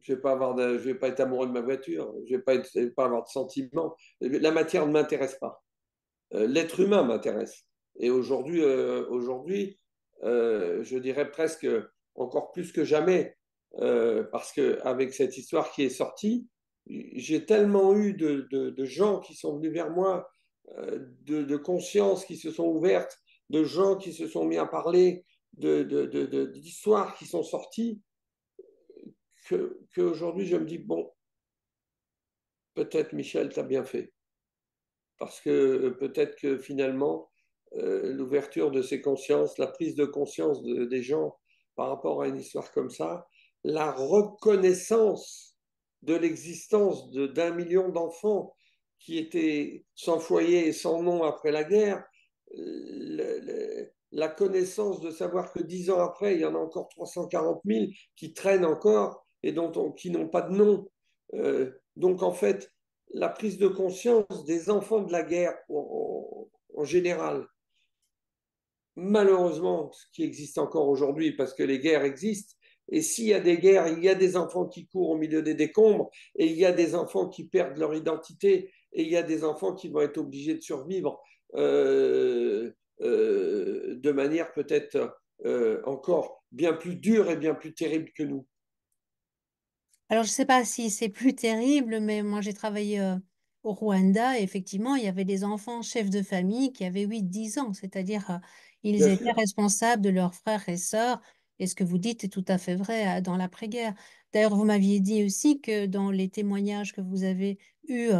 je vais pas être amoureux de ma voiture, je vais pas avoir de sentiments. La matière ne m'intéresse pas. L'être humain m'intéresse. Et je dirais presque encore plus que jamais, parce que avec cette histoire qui est sortie, j'ai tellement eu de gens qui sont venus vers moi, de consciences qui se sont ouvertes, de gens qui se sont mis à parler, d'histoires qui sont sorties, qu'aujourd'hui je me dis, bon, peut-être Michel, tu as bien fait. Parce que peut-être que finalement, l'ouverture de ces consciences, la prise de conscience des gens par rapport à une histoire comme ça, la reconnaissance de l'existence d'1 million d'enfants qui étaient sans foyer et sans nom après la guerre, la connaissance de savoir que 10 ans après, il y en a encore 340 000 qui traînent encore et qui n'ont pas de nom. Donc en fait, la prise de conscience des enfants de la guerre en général, malheureusement, ce qui existe encore aujourd'hui, parce que les guerres existent. Et s'il y a des guerres, il y a des enfants qui courent au milieu des décombres, et il y a des enfants qui perdent leur identité, et il y a des enfants qui vont être obligés de survivre de manière peut-être encore bien plus dure et bien plus terrible que nous. Alors, je ne sais pas si c'est plus terrible, mais moi, j'ai travaillé au Rwanda et effectivement, il y avait des enfants chefs de famille qui avaient 8 10 ans, c'est-à-dire ils Bien étaient sûr. responsables de leurs frères et sœurs. Et ce que vous dites est tout à fait vrai dans l'après-guerre. D'ailleurs, vous m'aviez dit aussi que dans les témoignages que vous avez eus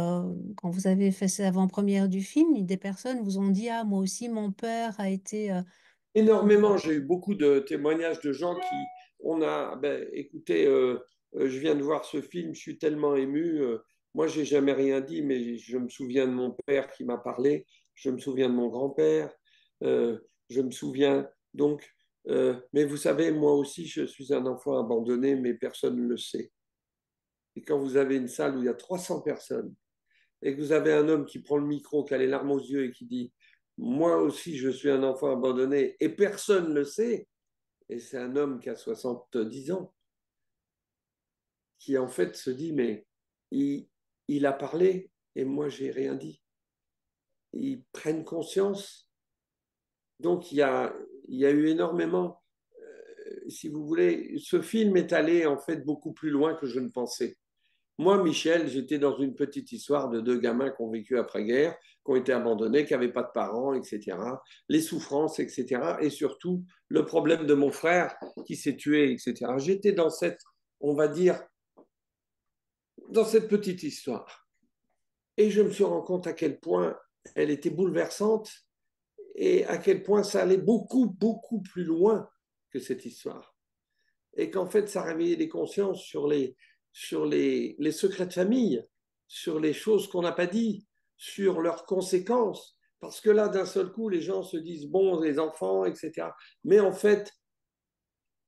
quand vous avez fait cette avant-première du film, des personnes vous ont dit, ah, moi aussi, mon père a été... Énormément, j'ai eu beaucoup de témoignages de gens qui, on a, ben, écoutez, je viens de voir ce film, je suis tellement ému. Moi, j'ai jamais rien dit, mais je me souviens de mon père qui m'a parlé, je me souviens de mon grand-père, euh, je me souviens donc. Mais vous savez, moi aussi, je suis un enfant abandonné, mais personne ne le sait. Et quand vous avez une salle où il y a 300 personnes et que vous avez un homme qui prend le micro, qui a les larmes aux yeux et qui dit, moi aussi, je suis un enfant abandonné et personne ne le sait, et c'est un homme qui a 70 ans, qui en fait se dit, mais il, il a parlé et moi, j'ai rien dit. Ils prennent conscience. Donc, il y a eu énormément, si vous voulez, ce film est allé en fait beaucoup plus loin que je ne pensais. Moi, Michel, j'étais dans une petite histoire de deux gamins qui ont vécu après-guerre, qui ont été abandonnés, qui n'avaient pas de parents, etc. Les souffrances, etc. Et surtout, le problème de mon frère qui s'est tué, etc. J'étais dans cette, on va dire, dans cette petite histoire. Et je me suis rendu compte à quel point elle était bouleversante et à quel point ça allait beaucoup, beaucoup plus loin que cette histoire. Et qu'en fait, ça réveillait des consciences sur les secrets de famille, sur les choses qu'on n'a pas dit, sur leurs conséquences. Parce que là, d'un seul coup, les gens se disent, bon, les enfants, etc. Mais en fait,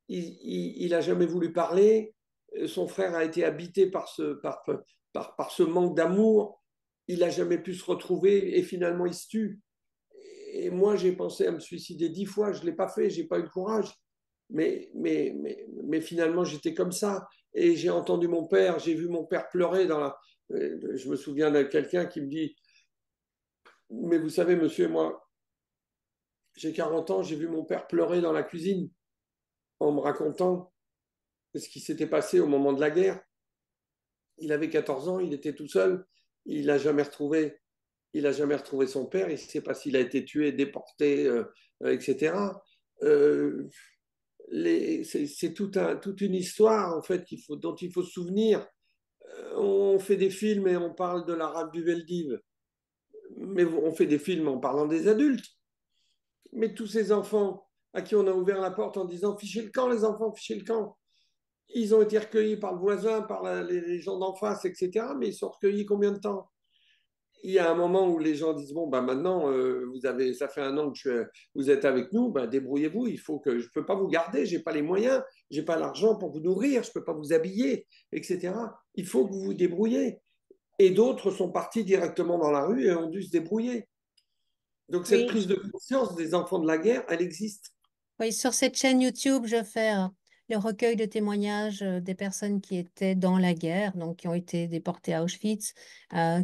il a jamais voulu parler. Son frère a été habité par ce manque d'amour. Il n'a jamais pu se retrouver et finalement, il se tue. Et moi, j'ai pensé à me suicider 10 fois. Je ne l'ai pas fait, je n'ai pas eu le courage. Mais finalement, j'étais comme ça. Et j'ai entendu mon père, j'ai vu mon père pleurer dans la. Je me souviens de quelqu'un qui me dit, mais vous savez, monsieur, moi, j'ai 40 ans, j'ai vu mon père pleurer dans la cuisine en me racontant ce qui s'était passé au moment de la guerre. Il avait 14 ans, il était tout seul, il n'a jamais retrouvé. Il n'a jamais retrouvé son père, il ne sait pas s'il a été tué, déporté, etc. Euh, c'est toute une histoire en fait dont il faut se souvenir. On fait des films et on parle de l'arabe du Veldiv, mais on fait des films en parlant des adultes. Mais tous ces enfants à qui on a ouvert la porte en disant fichez le camp, les enfants, fichez le camp, ils ont été recueillis par le voisin, par les gens d'en face, etc. Mais ils sont recueillis combien de temps? Il y a un moment où les gens disent bon bah maintenant ça fait 1 an que vous êtes avec nous, bah, débrouillez-vous. Il faut que je peux pas vous garder, j'ai pas les moyens, j'ai pas l'argent pour vous nourrir, je peux pas vous habiller, etc. Il faut que vous vous débrouillez. Et d'autres sont partis directement dans la rue et ont dû se débrouiller. Donc cette Oui, prise de conscience des enfants de la guerre, elle existe. oui, sur cette chaîne YouTube, je fais le recueil de témoignages des personnes qui étaient dans la guerre, donc qui ont été déportées à Auschwitz,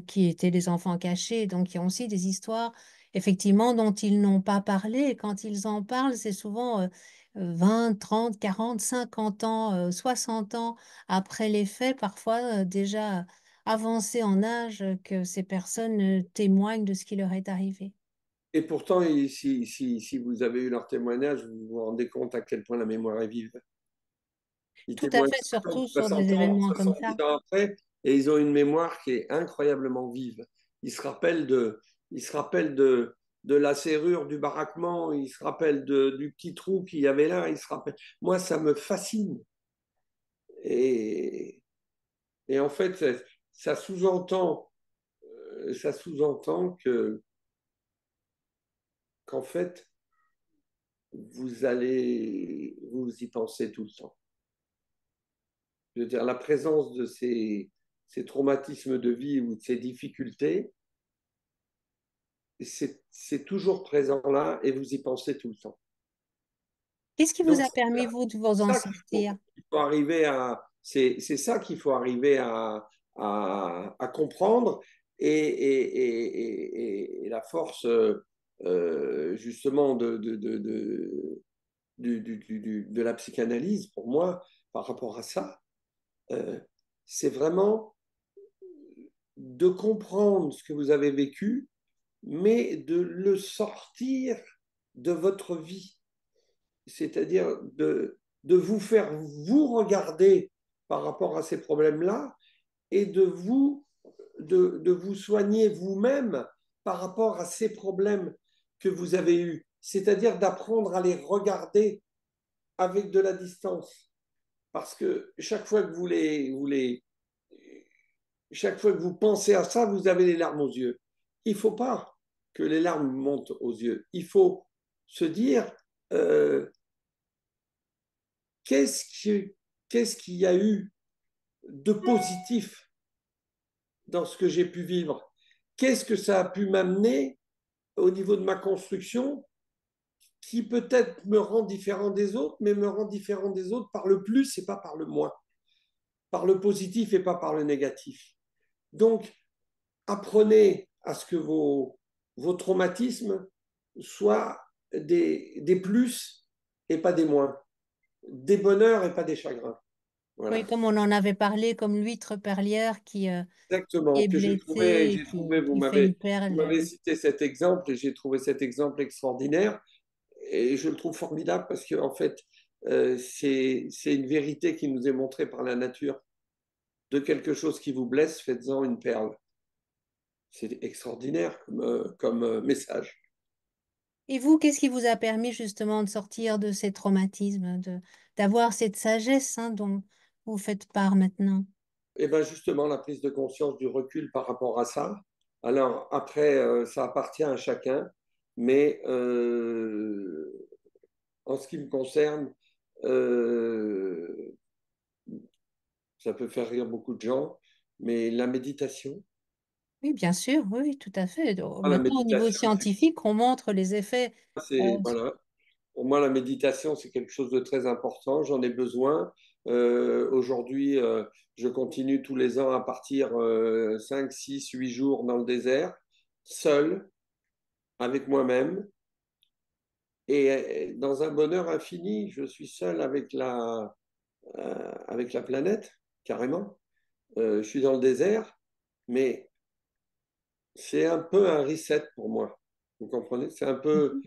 qui étaient des enfants cachés, donc qui ont aussi des histoires, effectivement, dont ils n'ont pas parlé. Et quand ils en parlent, c'est souvent 20, 30, 40, 50 ans, 60 ans après les faits, parfois déjà avancés en âge, que ces personnes témoignent de ce qui leur est arrivé. Et pourtant, si vous avez eu leur témoignage, vous vous rendez compte à quel point la mémoire est vive. Ils Tout à témoignent fait, surtout sur des 60 ans, événements comme 70 ça. ans après, et ils ont une mémoire qui est incroyablement vive. Ils se rappellent de la serrure du baraquement, ils se rappellent du petit trou qu'il y avait là, ils se rappellent. Moi, ça me fascine. Et, et en fait, ça sous-entend, ça sous-entend qu'en fait, vous y pensez tout le temps. Je veux dire, la présence de ces traumatismes de vie ou de ces difficultés, c'est toujours présent là et vous y pensez tout le temps. Qu'est-ce qui vous Donc, a permis, vous, de vous en ça sortir? qu'il faut arriver à, c'est ça qu'il faut arriver à comprendre et la force justement de la psychanalyse pour moi par rapport à ça, euh, c'est vraiment de comprendre ce que vous avez vécu, mais de le sortir de votre vie, c'est-à-dire de vous faire vous regarder par rapport à ces problèmes-là et de vous soigner vous-même par rapport à ces problèmes que vous avez eus, c'est-à-dire d'apprendre à les regarder avec de la distance. Parce que chaque fois que vous pensez à ça, vous avez les larmes aux yeux. Il ne faut pas que les larmes montent aux yeux. Il faut se dire euh, qu'est-ce qui, qu'est-ce qu'il y a eu de positif dans ce que j'ai pu vivre. Qu'est-ce que ça a pu m'amener au niveau de ma construction qui peut-être me rend différent des autres, mais me rend différent des autres par le plus et pas par le moins, par le positif et pas par le négatif. Donc, apprenez à ce que vos traumatismes soient des plus et pas des moins, des bonheurs et pas des chagrins. Oui, Voilà. comme on en avait parlé, comme l'huître perlière qui Exactement, est que blessée et j'ai trouvé, qui fait une vous perle. m'avez cité cet exemple et j'ai trouvé cet exemple extraordinaire et je le trouve formidable parce que en fait, c'est une vérité qui nous est montrée par la nature. De quelque chose qui vous blesse, faites-en une perle. C'est extraordinaire comme message. Et vous, qu'est-ce qui vous a permis justement de sortir de ces traumatismes, d'avoir cette sagesse dont vous faites part maintenant? Et bien justement, la prise de conscience du recul par rapport à ça. Alors après, ça appartient à chacun, mais en ce qui me concerne, euh, ça peut faire rire beaucoup de gens, mais la méditation, Oui, bien sûr, oui, oui, tout à fait. la Maintenant, au niveau méditation, scientifique, on montre les effets. euh, c'est voilà. Pour moi, la méditation, c'est quelque chose de très important. J'en ai besoin. Aujourd'hui, je continue tous les ans à partir 5, 6, 8 jours dans le désert, seul, avec moi-même, et dans un bonheur infini. Je suis seul avec la planète, carrément. Je suis dans le désert, mais c'est un peu un reset pour moi. Vous comprenez? C'est un peu,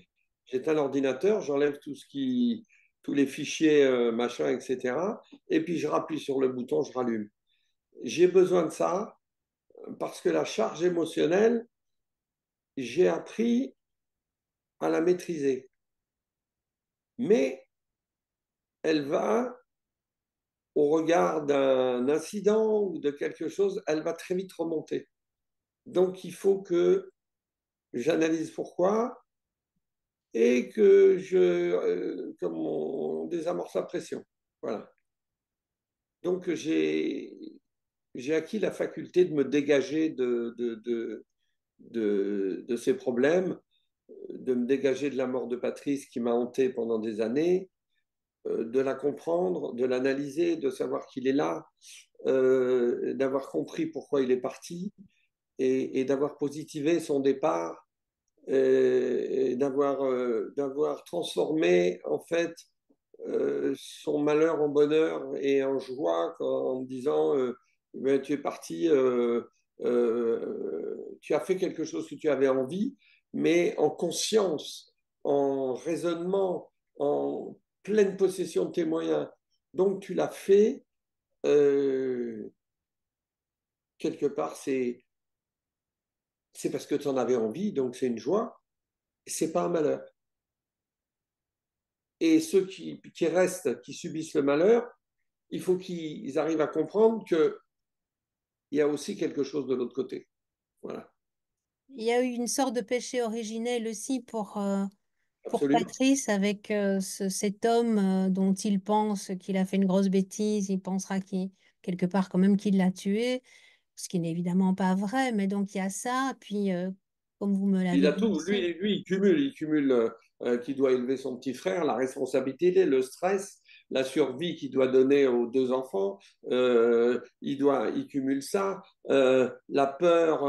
j'éteins l'ordinateur, j'enlève tous les fichiers, machin, etc. Et puis je rappuie sur le bouton, je rallume. J'ai besoin de ça parce que la charge émotionnelle, j'ai appris à la maîtriser. Mais elle va, au regard d'un incident ou de quelque chose, elle va très vite remonter. Donc il faut que j'analyse pourquoi et que comme on désamorce la pression. Voilà. Donc j'ai acquis la faculté de me dégager de ces problèmes, de me dégager de la mort de Patrice qui m'a hanté pendant des années, de la comprendre, de l'analyser, de savoir qu'il est là, d'avoir compris pourquoi il est parti et d'avoir positivé son départ et d'avoir transformé en fait son malheur en bonheur et en joie en me disant ben, tu es parti, tu as fait quelque chose que tu avais envie, mais en conscience, en raisonnement, en pleine possession de tes moyens. Donc tu l'as fait, euh, quelque part, c'est parce que tu en avais envie, donc c'est une joie, c'est pas un malheur. Et ceux qui restent, qui subissent le malheur, il faut qu'ils arrivent à comprendre qu'il y a aussi quelque chose de l'autre côté. Voilà, Il y a eu une sorte de péché originel aussi pour absolument. Patrice avec cet homme dont il pense qu'il a fait une grosse bêtise. Il pensera quelque part quand même qu'il l'a tué, ce qui n'est évidemment pas vrai, mais donc il y a ça. Puis comme vous me Il l'avez a dit tout. aussi. Il cumule qu'il doit élever son petit frère, la responsabilité, le stress, la survie qu'il doit donner aux deux enfants. Il cumule ça, la peur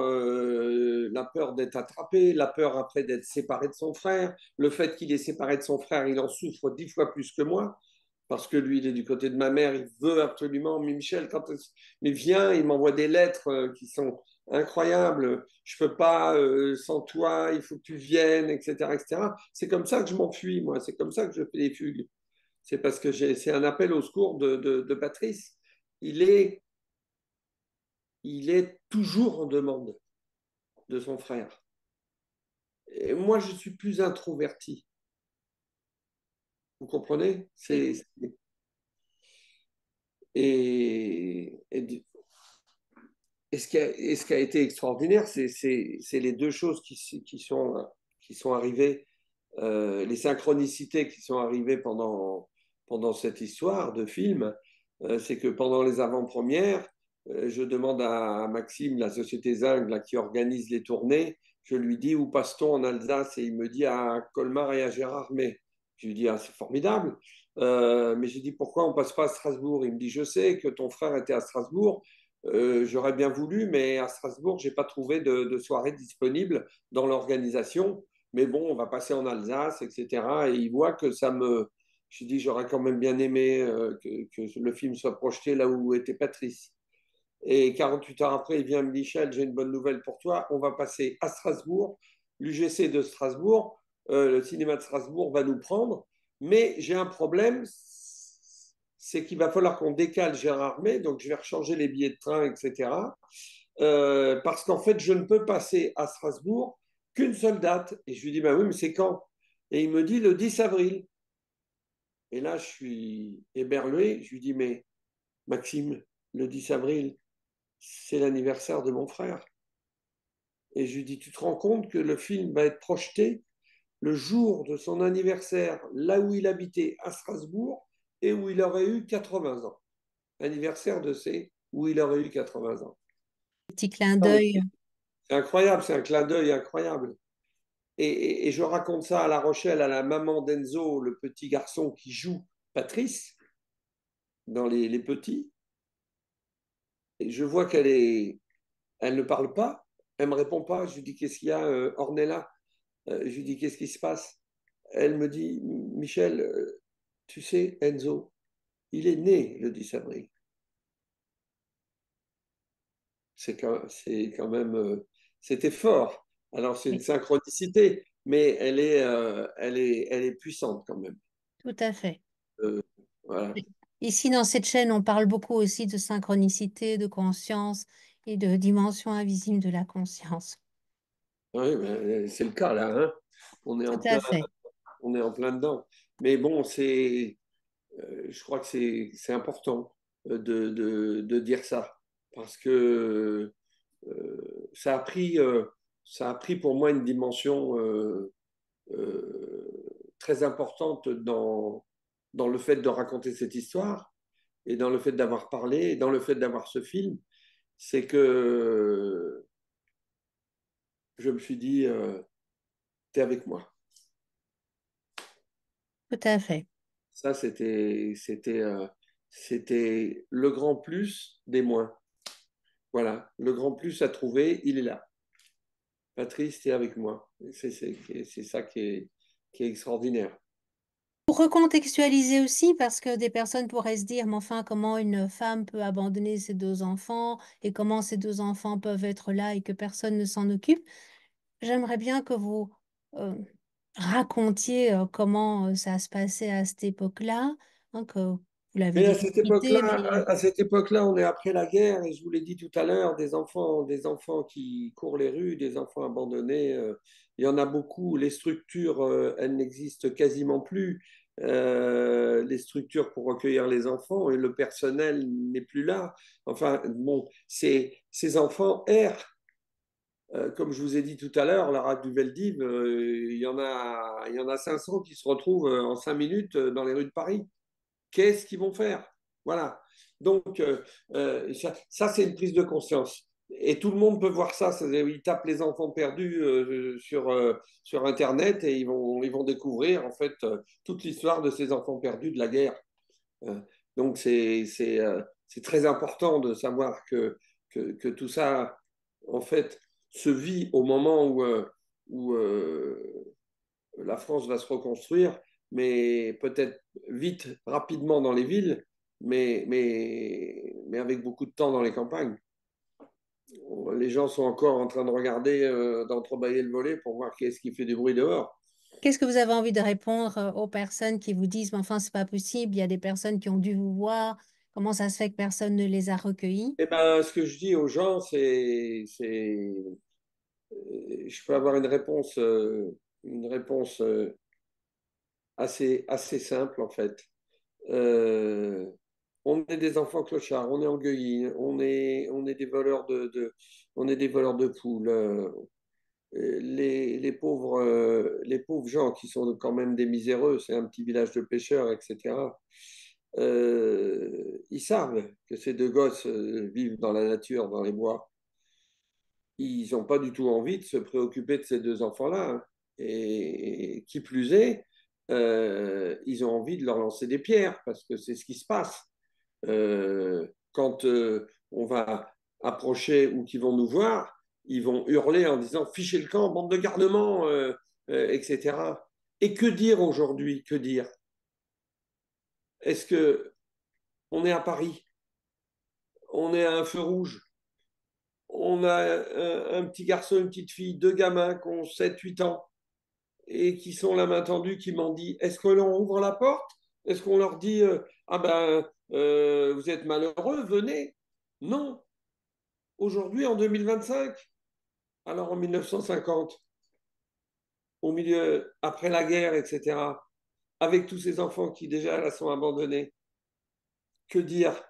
d'être attrapé, la peur après d'être séparé de son frère, le fait qu'il est séparé de son frère, il en souffre 10 fois plus que moi. Parce que lui, il est du côté de ma mère, il veut absolument, Michel, quand il vient, il m'envoie des lettres qui sont incroyables. Je peux pas sans toi, il faut que tu viennes, etc., etc. C'est comme ça que je m'enfuis, moi. C'est comme ça que je fais des fugues. C'est parce que c'est un appel au secours de Patrice. Il est, il est toujours en demande de son frère. Et moi, je suis plus introverti. Vous comprenez? Oui, Et et ce qui a été extraordinaire, c'est les deux choses qui sont arrivées, les synchronicités qui sont arrivées pendant cette histoire de film. C'est que pendant les avant-premières, je demande à Maxime, la société Zing, là, qui organise les tournées, je lui dis où passe-t-on en Alsace? Et il me dit à Colmar et à Gérardmer. Je lui dis, ah, c'est formidable. Mais j'ai dit, pourquoi on passe pas à Strasbourg? Il me dit, je sais que ton frère était à Strasbourg. J'aurais bien voulu, mais à Strasbourg, j'ai pas trouvé de soirée disponible dans l'organisation. Mais bon, on va passer en Alsace, etc. Et il voit que ça me. Je dis, j'aurais quand même bien aimé que le film soit projeté là où était Patrice. Et 48 heures après, il vient Michel, j'ai une bonne nouvelle pour toi. On va passer à Strasbourg, l'UGC de Strasbourg, le cinéma de Strasbourg va nous prendre. Mais j'ai un problème, c'est qu'il va falloir qu'on décale Gérard May, donc je vais rechanger les billets de train, etc. Parce qu'en fait, je ne peux passer à Strasbourg qu'une seule date. Et je lui dis, bah oui, mais c'est quand? Et il me dit le 10 avril. Et là, je suis éberlué. Je lui dis, mais Maxime, le 10 avril, c'est l'anniversaire de mon frère. Et je lui dis, tu te rends compte que le film va être projeté le jour de son anniversaire, là où il habitait, à Strasbourg, et où il aurait eu 80 ans. Anniversaire de ses, où il aurait eu 80 ans. petit clin Non, mais d'œil. c'est incroyable, c'est un clin d'œil incroyable. Et je raconte ça à La Rochelle, à la maman d'Enzo, le petit garçon qui joue Patrice dans les petits. Et je vois elle ne parle pas, elle me répond pas. Je lui dis qu'est-ce qu'il y a, Ornella? Je lui dis qu'est-ce qui se passe? Elle me dit Michel, tu sais, Enzo, il est né le 10 avril. C'est quand même, c'était fort. Alors c'est une Oui, synchronicité, mais elle est puissante quand même. tout à fait. Euh, voilà. Oui. Ici, dans cette chaîne, on parle beaucoup aussi de synchronicité, de conscience et de dimension invisible de la conscience. Oui, ben, c'est le cas là, hein. On est Tout en à plein, fait. on est en plein dedans. Mais bon, je crois que c'est important de dire ça parce que ça a ça a pris pour moi une dimension très importante dans le fait de raconter cette histoire et dans le fait d'avoir parlé et dans le fait d'avoir ce film. C'est que je me suis dit, t'es avec moi. Tout à fait. Ça, c'était le grand plus des moins. Voilà, le grand plus à trouver, il est là. Patrice, t'es avec moi. C'est ça qui est extraordinaire. Pour recontextualiser aussi, parce que des personnes pourraient se dire, mais enfin, comment une femme peut abandonner ses deux enfants et comment ces deux enfants peuvent être là et que personne ne s'en occupe, j'aimerais bien que vous euh, racontiez comment ça se passait à cette époque-là, hein, que vous l'avez Mais déjà cité, mais à cette époque-là, on est après la guerre, et je vous l'ai dit tout à l'heure, des enfants qui courent les rues, des enfants abandonnés, il y en a beaucoup. Les structures, elles n'existent quasiment plus. Les structures pour recueillir les enfants et le personnel n'est plus là. Enfin, bon, ces enfants errent. Comme je vous ai dit tout à l'heure, la rade du Veldiv, il y en a 500 qui se retrouvent en 5 minutes dans les rues de Paris. Qu'est-ce qu'ils vont faire? Voilà. Donc, c'est une prise de conscience. Et tout le monde peut voir ça. Ils tapent les enfants perdus sur Internet et ils vont découvrir en fait toute l'histoire de ces enfants perdus de la guerre. Euh, donc c'est très important de savoir que tout ça en fait se vit au moment où la France va se reconstruire, mais peut-être vite, rapidement dans les villes, mais avec beaucoup de temps dans les campagnes. Les gens sont encore en train de regarder, d'entrebâiller le volet pour voir qui est-ce qui fait du bruit dehors. Qu'est-ce que vous avez envie de répondre aux personnes qui vous disent, mais enfin, c'est pas possible, il y a des personnes qui ont dû vous voir, comment ça se fait que personne ne les a recueillis? Eh ben, ce que je dis aux gens, je peux avoir une réponse assez simple en fait. Euh, on est des enfants clochards, on est en gueuillis, on est des voleurs on est des voleurs de poules. Les pauvres gens qui sont quand même des miséreux, c'est un petit village de pêcheurs, etc. Ils savent que ces deux gosses vivent dans la nature, dans les bois. Ils n'ont pas du tout envie de se préoccuper de ces deux enfants-là, hein. Et qui plus est, ils ont envie de leur lancer des pierres parce que c'est ce qui se passe. Quand on va approcher ou qu'ils vont nous voir, ils vont hurler en disant fichez le camp, bande de garnements, etc. Et que dire aujourd'hui? Que dire? Est-ce que on est à Paris? On est à un feu rouge? On a un petit garçon, une petite fille, deux gamins qui ont 7, 8 ans et qui sont la main tendue, qui m'ont dit est-ce que l'on ouvre la porte? Est-ce qu'on leur dit ah ben vous êtes malheureux, venez? Non. Aujourd'hui, en 2025, alors en 1950, au milieu, après la guerre, etc., avec tous ces enfants qui déjà là sont abandonnés, que dire?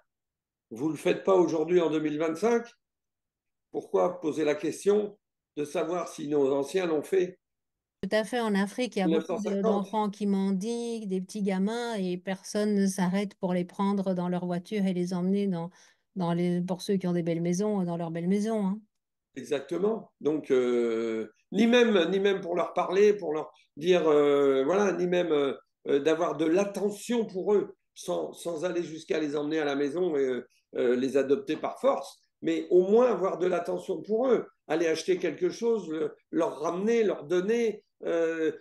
Vous ne le faites pas aujourd'hui en 2025? Pourquoi poser la question de savoir si nos anciens l'ont fait Tout à fait, en Afrique, il y a en beaucoup 1950? d'enfants qui mendient, des petits gamins, et personne ne s'arrête pour les prendre dans leur voiture et les emmener pour ceux qui ont des belles maisons, dans leurs belles maisons, hein. Exactement. Donc, ni même pour leur parler, pour leur dire, voilà, ni même d'avoir de l'attention pour eux, sans aller jusqu'à les emmener à la maison et les adopter par force, mais au moins avoir de l'attention pour eux, aller acheter quelque chose, leur ramener, leur donner,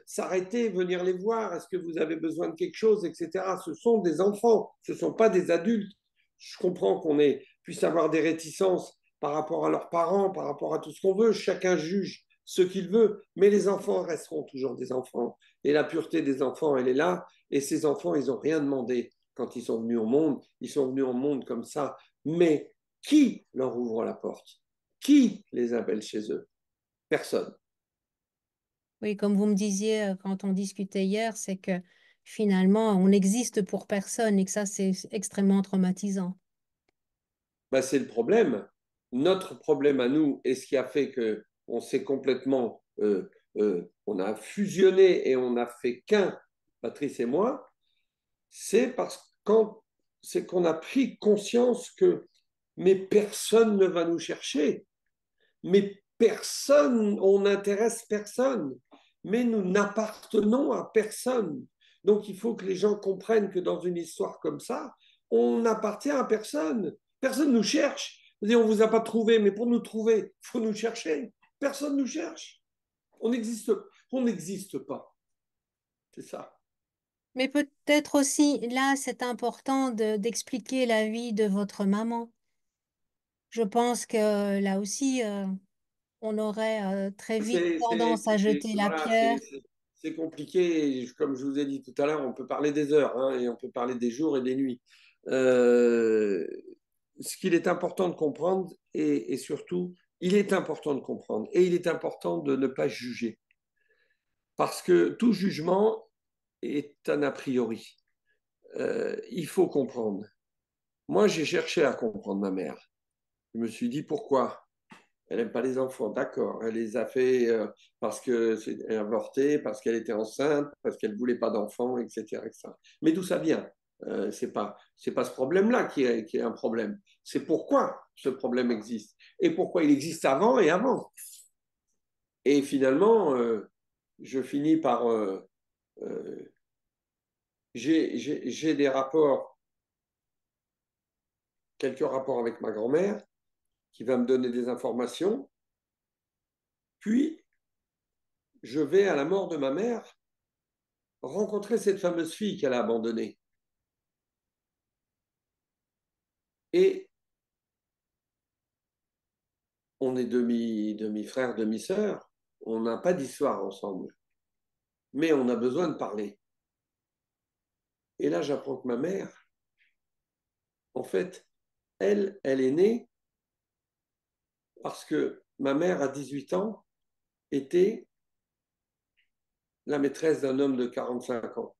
s'arrêter, venir les voir, est-ce que vous avez besoin de quelque chose, etc. Ce sont des enfants, ce ne sont pas des adultes. Je comprends puisse avoir des réticences par rapport à leurs parents, par rapport à tout ce qu'on veut. Chacun juge ce qu'il veut, mais les enfants resteront toujours des enfants. Et la pureté des enfants, elle est là. Et ces enfants, ils n'ont rien demandé quand ils sont venus au monde. Ils sont venus au monde comme ça. Mais qui leur ouvre la porte? Qui les appelle chez eux? Personne. Oui, comme vous me disiez quand on discutait hier, c'est que finalement, on existe pour personne et que ça, c'est extrêmement traumatisant. Ben, c'est le problème. Notre problème à nous, et ce qui a fait que on s'est complètement, on a fusionné et on a fait qu'un, Patrice et moi, c'est parce quand c'est qu'on a pris conscience que mais personne ne va nous chercher, mais personne, on n'intéresse personne, mais nous n'appartenons à personne. Donc il faut que les gens comprennent que dans une histoire comme ça, on n'appartient à personne. Personne nous cherche. On ne vous a pas trouvé, mais pour nous trouver, il faut nous chercher. Personne nous cherche. On n'existe pas. C'est ça. Mais peut-être aussi, là, c'est important d'expliquer la vie de votre maman. Je pense que là aussi, on aurait très vite tendance à jeter la Voilà, pierre. c'est compliqué. Comme je vous ai dit tout à l'heure, on peut parler des heures hein, et on peut parler des jours et des nuits. Euh, Ce qu'il est important de comprendre et surtout, il est important de comprendre et il est important de ne pas juger parce que tout jugement est un a priori. Il faut comprendre. Moi, j'ai cherché à comprendre ma mère. Je me suis dit pourquoi elle n'aime pas les enfants, d'accord. Elle les a fait parce qu'elle a avorté, parce qu'elle était enceinte, parce qu'elle ne voulait pas d'enfants, etc., etc. Mais d'où ça vient? C'est pas ce problème-là qui est un problème. C'est pourquoi ce problème existe et pourquoi il existe avant et avant. Et finalement, je finis par j'ai des rapports, quelques rapports avec ma grand-mère qui va me donner des informations. Puis, je vais à la mort de ma mère rencontrer cette fameuse fille qu'elle a abandonnée. Et on est demi-frères, demi-sœurs. On n'a pas d'histoire ensemble. Mais on a besoin de parler. Et là, j'apprends que ma mère, en fait, elle est née parce que ma mère, à 18 ans, était la maîtresse d'un homme de 45 ans,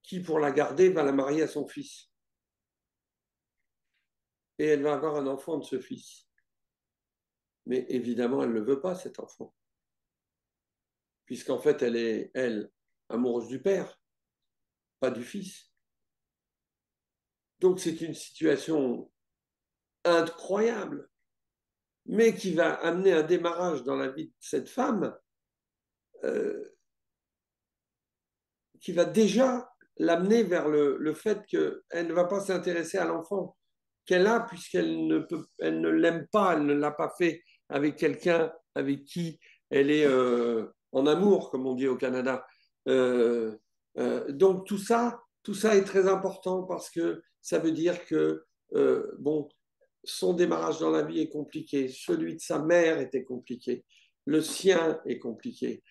qui, pour la garder, va la marier à son fils. Et elle va avoir un enfant de ce fils. Mais évidemment, elle ne le veut pas, cet enfant. Puisqu'en fait, elle est, elle, amoureuse du père, pas du fils. Donc, c'est une situation incroyable, mais qui va amener un démarrage dans la vie de cette femme euh, qui va déjà l'amener vers le fait qu'elle ne va pas s'intéresser à l'enfant qu'elle a, puisqu'elle elle ne l'aime pas, elle ne l'a pas fait avec quelqu'un avec qui elle est en amour, comme on dit au Canada. Euh, donc tout ça est très important parce que ça veut dire que, bon, son démarrage dans la vie est compliqué, celui de sa mère était compliqué, le sien est compliqué,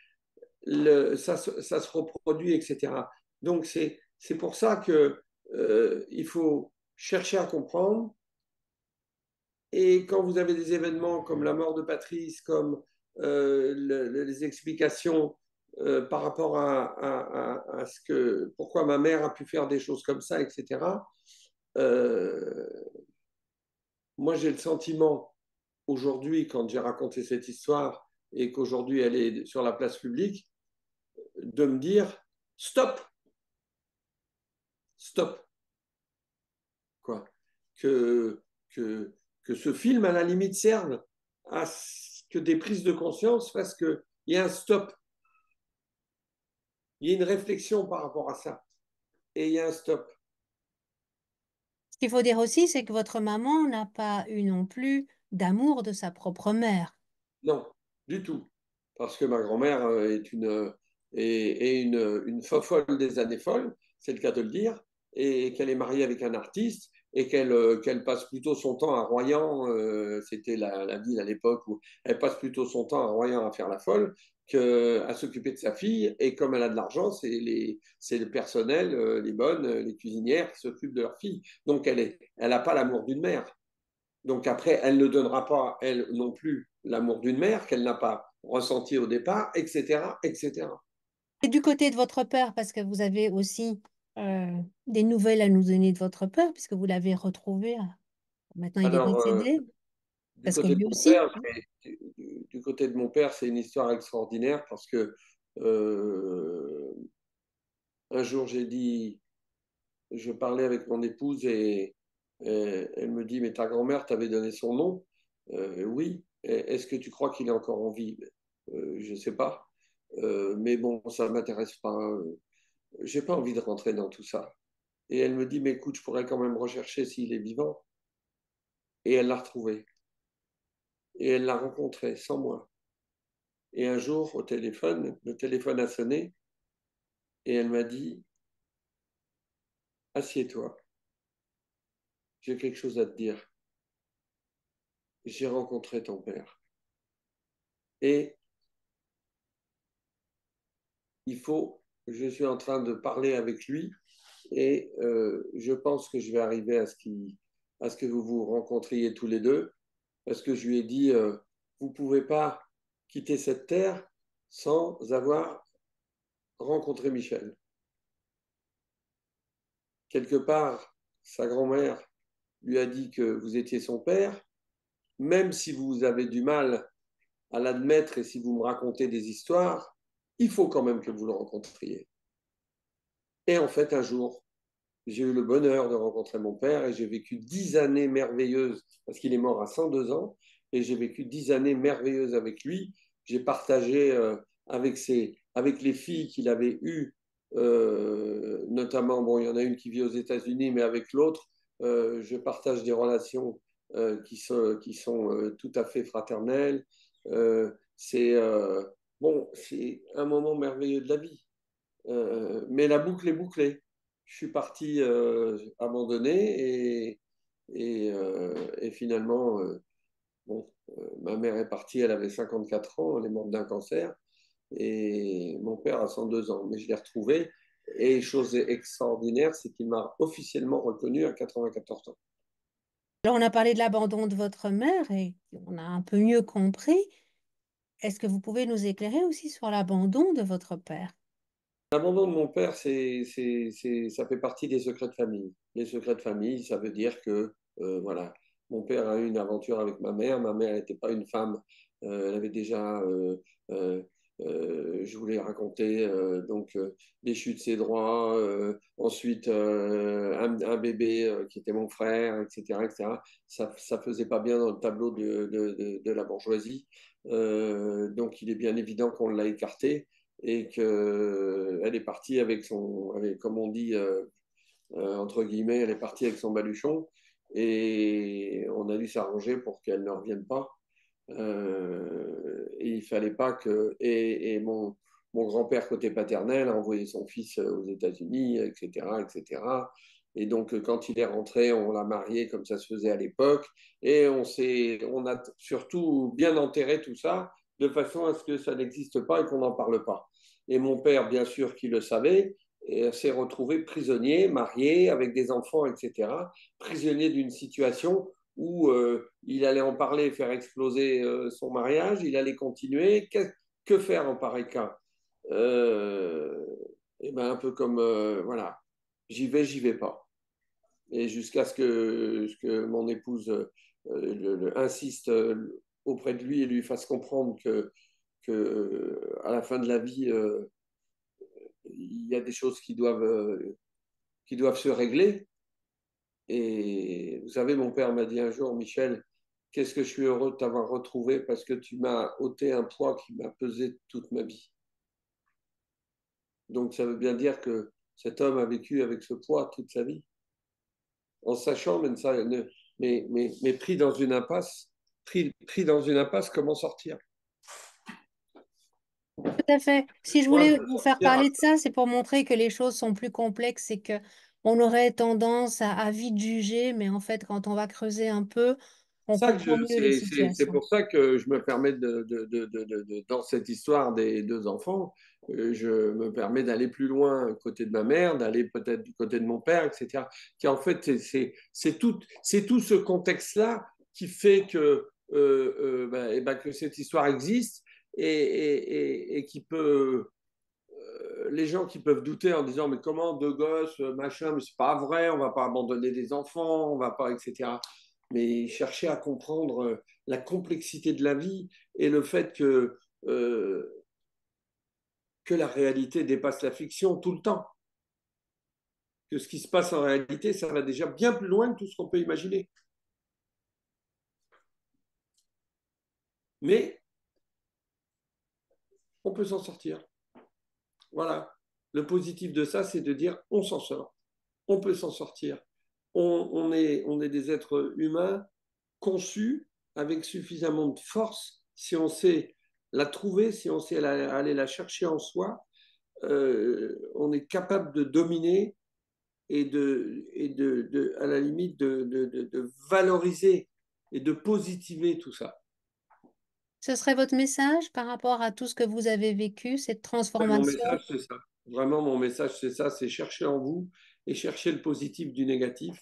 ça se reproduit, etc. Donc, c'est pour ça que il faut chercher à comprendre. Et quand vous avez des événements comme la mort de Patrice, comme les explications par rapport à ce que, pourquoi ma mère a pu faire des choses comme ça, etc., euh, moi j'ai le sentiment, aujourd'hui, quand j'ai raconté cette histoire et qu'aujourd'hui elle est sur la place publique, de me dire stop, stop, quoi. Que, que, que ce film, à la limite, serve à ce que des prises de conscience fassent qu'il y a un stop, il y a une réflexion par rapport à ça, et il y a un stop. Ce qu'il faut dire aussi, c'est que votre maman n'a pas eu non plus d'amour de sa propre mère. Non, du tout. Parce que ma grand-mère est une folle des années folles, c'est le cas de le dire, et qu'elle est mariée avec un artiste, et qu'elle passe plutôt son temps à Royan, c'était la ville à l'époque où elle passe plutôt son temps à Royan à faire la folle, qu'à s'occuper de sa fille, et comme elle a de l'argent, c'est le personnel, les bonnes, les cuisinières qui s'occupent de leur fille. Donc elle n'a pas l'amour d'une mère. Donc après, elle ne donnera pas, elle non plus, l'amour d'une mère qu'elle n'a pas ressenti au départ, etc., etc. Et du côté de votre père, parce que vous avez aussi des nouvelles à nous donner de votre père, puisque vous l'avez retrouvé. Maintenant, il est Alors, décédé, du parce que côté de lui mon aussi. père, du côté de mon père, c'est une histoire extraordinaire parce que euh, un jour, je parlais avec mon épouse et elle me dit, mais ta grand-mère t'avait donné son nom? Oui. Est-ce que tu crois qu'il est encore en vie? Je ne sais pas. Mais bon, ça ne m'intéresse pas. J'ai pas envie de rentrer dans tout ça. Et elle me dit, mais écoute, je pourrais quand même rechercher s'il est vivant. Et elle l'a retrouvé. Et elle l'a rencontré sans moi. Et un jour, au téléphone, le téléphone a sonné et elle m'a dit, assieds-toi, j'ai quelque chose à te dire. J'ai rencontré ton père. Et je suis en train de parler avec lui et je pense que je vais arriver à ce que vous vous rencontriez tous les deux, parce que je lui ai dit, vous ne pouvez pas quitter cette terre sans avoir rencontré Michel. Quelque part, sa grand-mère lui a dit que vous étiez son père, même si vous avez du mal à l'admettre et si vous me racontez des histoires, il faut quand même que vous le rencontriez. Et en fait, un jour, j'ai eu le bonheur de rencontrer mon père et j'ai vécu 10 années merveilleuses parce qu'il est mort à 102 ans et j'ai vécu 10 années merveilleuses avec lui. J'ai partagé avec les filles qu'il avait eues, notamment, bon, il y en a une qui vit aux États-Unis, mais avec l'autre, je partage des relations qui sont tout à fait fraternelles. C'est bon, c'est un moment merveilleux de la vie. Mais la boucle est bouclée. Je suis parti abandonné et finalement, bon, ma mère est partie, elle avait 54 ans, elle est morte d'un cancer et mon père a 102 ans. Mais je l'ai retrouvé et chose extraordinaire, c'est qu'il m'a officiellement reconnu à 94 ans. Alors, on a parlé de l'abandon de votre mère et on a un peu mieux compris. Est-ce que vous pouvez nous éclairer aussi sur l'abandon de votre père? L'abandon de mon père, ça fait partie des secrets de famille. Les secrets de famille, ça veut dire que, voilà, mon père a eu une aventure avec ma mère. Ma mère n'était pas une femme. Elle avait déjà, euh, je voulais raconter, déchu de ses droits. Ensuite, un bébé qui était mon frère, etc., etc. Ça faisait pas bien dans le tableau de la bourgeoisie. Donc, il est bien évident qu'on l'a écarté et qu'elle est partie avec comme on dit, entre guillemets, elle est partie avec son baluchon et on a dû s'arranger pour qu'elle ne revienne pas. Et il fallait pas que. Et mon grand-père côté paternel a envoyé son fils aux États-Unis, etc., etc. Et donc, quand il est rentré, on l'a marié comme ça se faisait à l'époque. Et on a surtout bien enterré tout ça de façon à ce que ça n'existe pas et qu'on n'en parle pas. Et mon père, bien sûr, qui le savait, s'est retrouvé prisonnier, marié, avec des enfants, etc., prisonnier d'une situation où il allait en parler, faire exploser son mariage, il allait continuer. Que faire en pareil cas? euh, et ben un peu comme, voilà, j'y vais pas. Et jusqu'à ce que mon épouse insiste auprès de lui et lui fasse comprendre que à la fin de la vie, il y a des choses qui doivent se régler. Et vous savez, mon père m'a dit un jour, Michel, qu'est-ce que je suis heureux de t'avoir retrouvé parce que tu m'as ôté un poids qui m'a pesé toute ma vie. Donc ça veut bien dire que cet homme a vécu avec ce poids toute sa vie, en sachant, mais pris dans une impasse, pris dans une impasse, comment sortir? Tout à fait. Si je Moi, voulais je vous faire sortir. parler de ça, c'est pour montrer que les choses sont plus complexes et que on aurait tendance à vite juger, mais en fait, quand on va creuser un peu, on Ça que comprend mieux les c'est situations. pour ça que je me permets dans cette histoire des deux enfants, je me permets d'aller plus loin côté de ma mère, d'aller peut-être du côté de mon père, etc. Qui en fait, c'est tout ce contexte-là qui fait que, que cette histoire existe et qui peut, les gens qui peuvent douter en disant mais comment deux gosses, machin, mais c'est pas vrai, on va pas abandonner des enfants, on va pas, etc. Mais chercher à comprendre la complexité de la vie et le fait que la réalité dépasse la fiction tout le temps, que ce qui se passe en réalité, ça va déjà bien plus loin que tout ce qu'on peut imaginer. Mais on peut s'en sortir. Voilà. Le positif de ça, c'est de dire on s'en sort, on peut s'en sortir. On est des êtres humains conçue avec suffisamment de force, si on sait la trouver, si on sait aller la chercher en soi, on est capable de dominer à la limite, de valoriser et de positiver tout ça. Ce serait votre message par rapport à tout ce que vous avez vécu, cette Mon transformation? message, c'est ça. Vraiment, mon message, c'est ça, c'est chercher en vous et chercher le positif du négatif.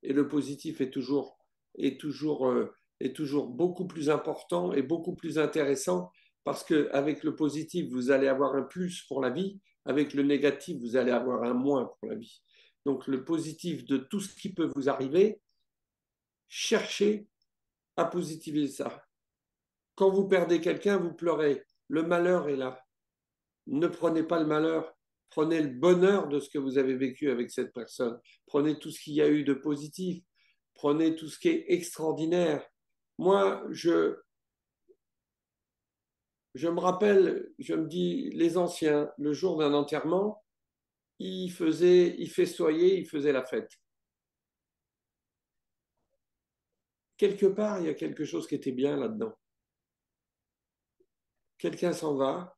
Et le positif est toujours, est toujours beaucoup plus important et beaucoup plus intéressant parce qu'avec le positif, vous allez avoir un plus pour la vie. Avec le négatif, vous allez avoir un moins pour la vie. Donc, le positif de tout ce qui peut vous arriver, cherchez à positiver ça. Quand vous perdez quelqu'un, vous pleurez. Le malheur est là. Ne prenez pas le malheur Prenez le bonheur de ce que vous avez vécu avec cette personne. Prenez tout ce qu'il y a eu de positif. Prenez tout ce qui est extraordinaire. Moi, je me rappelle, je me dis, les anciens, le jour d'un enterrement, ils festoyaient, ils faisaient la fête. Quelque part, il y a quelque chose qui était bien là-dedans. Quelqu'un s'en va,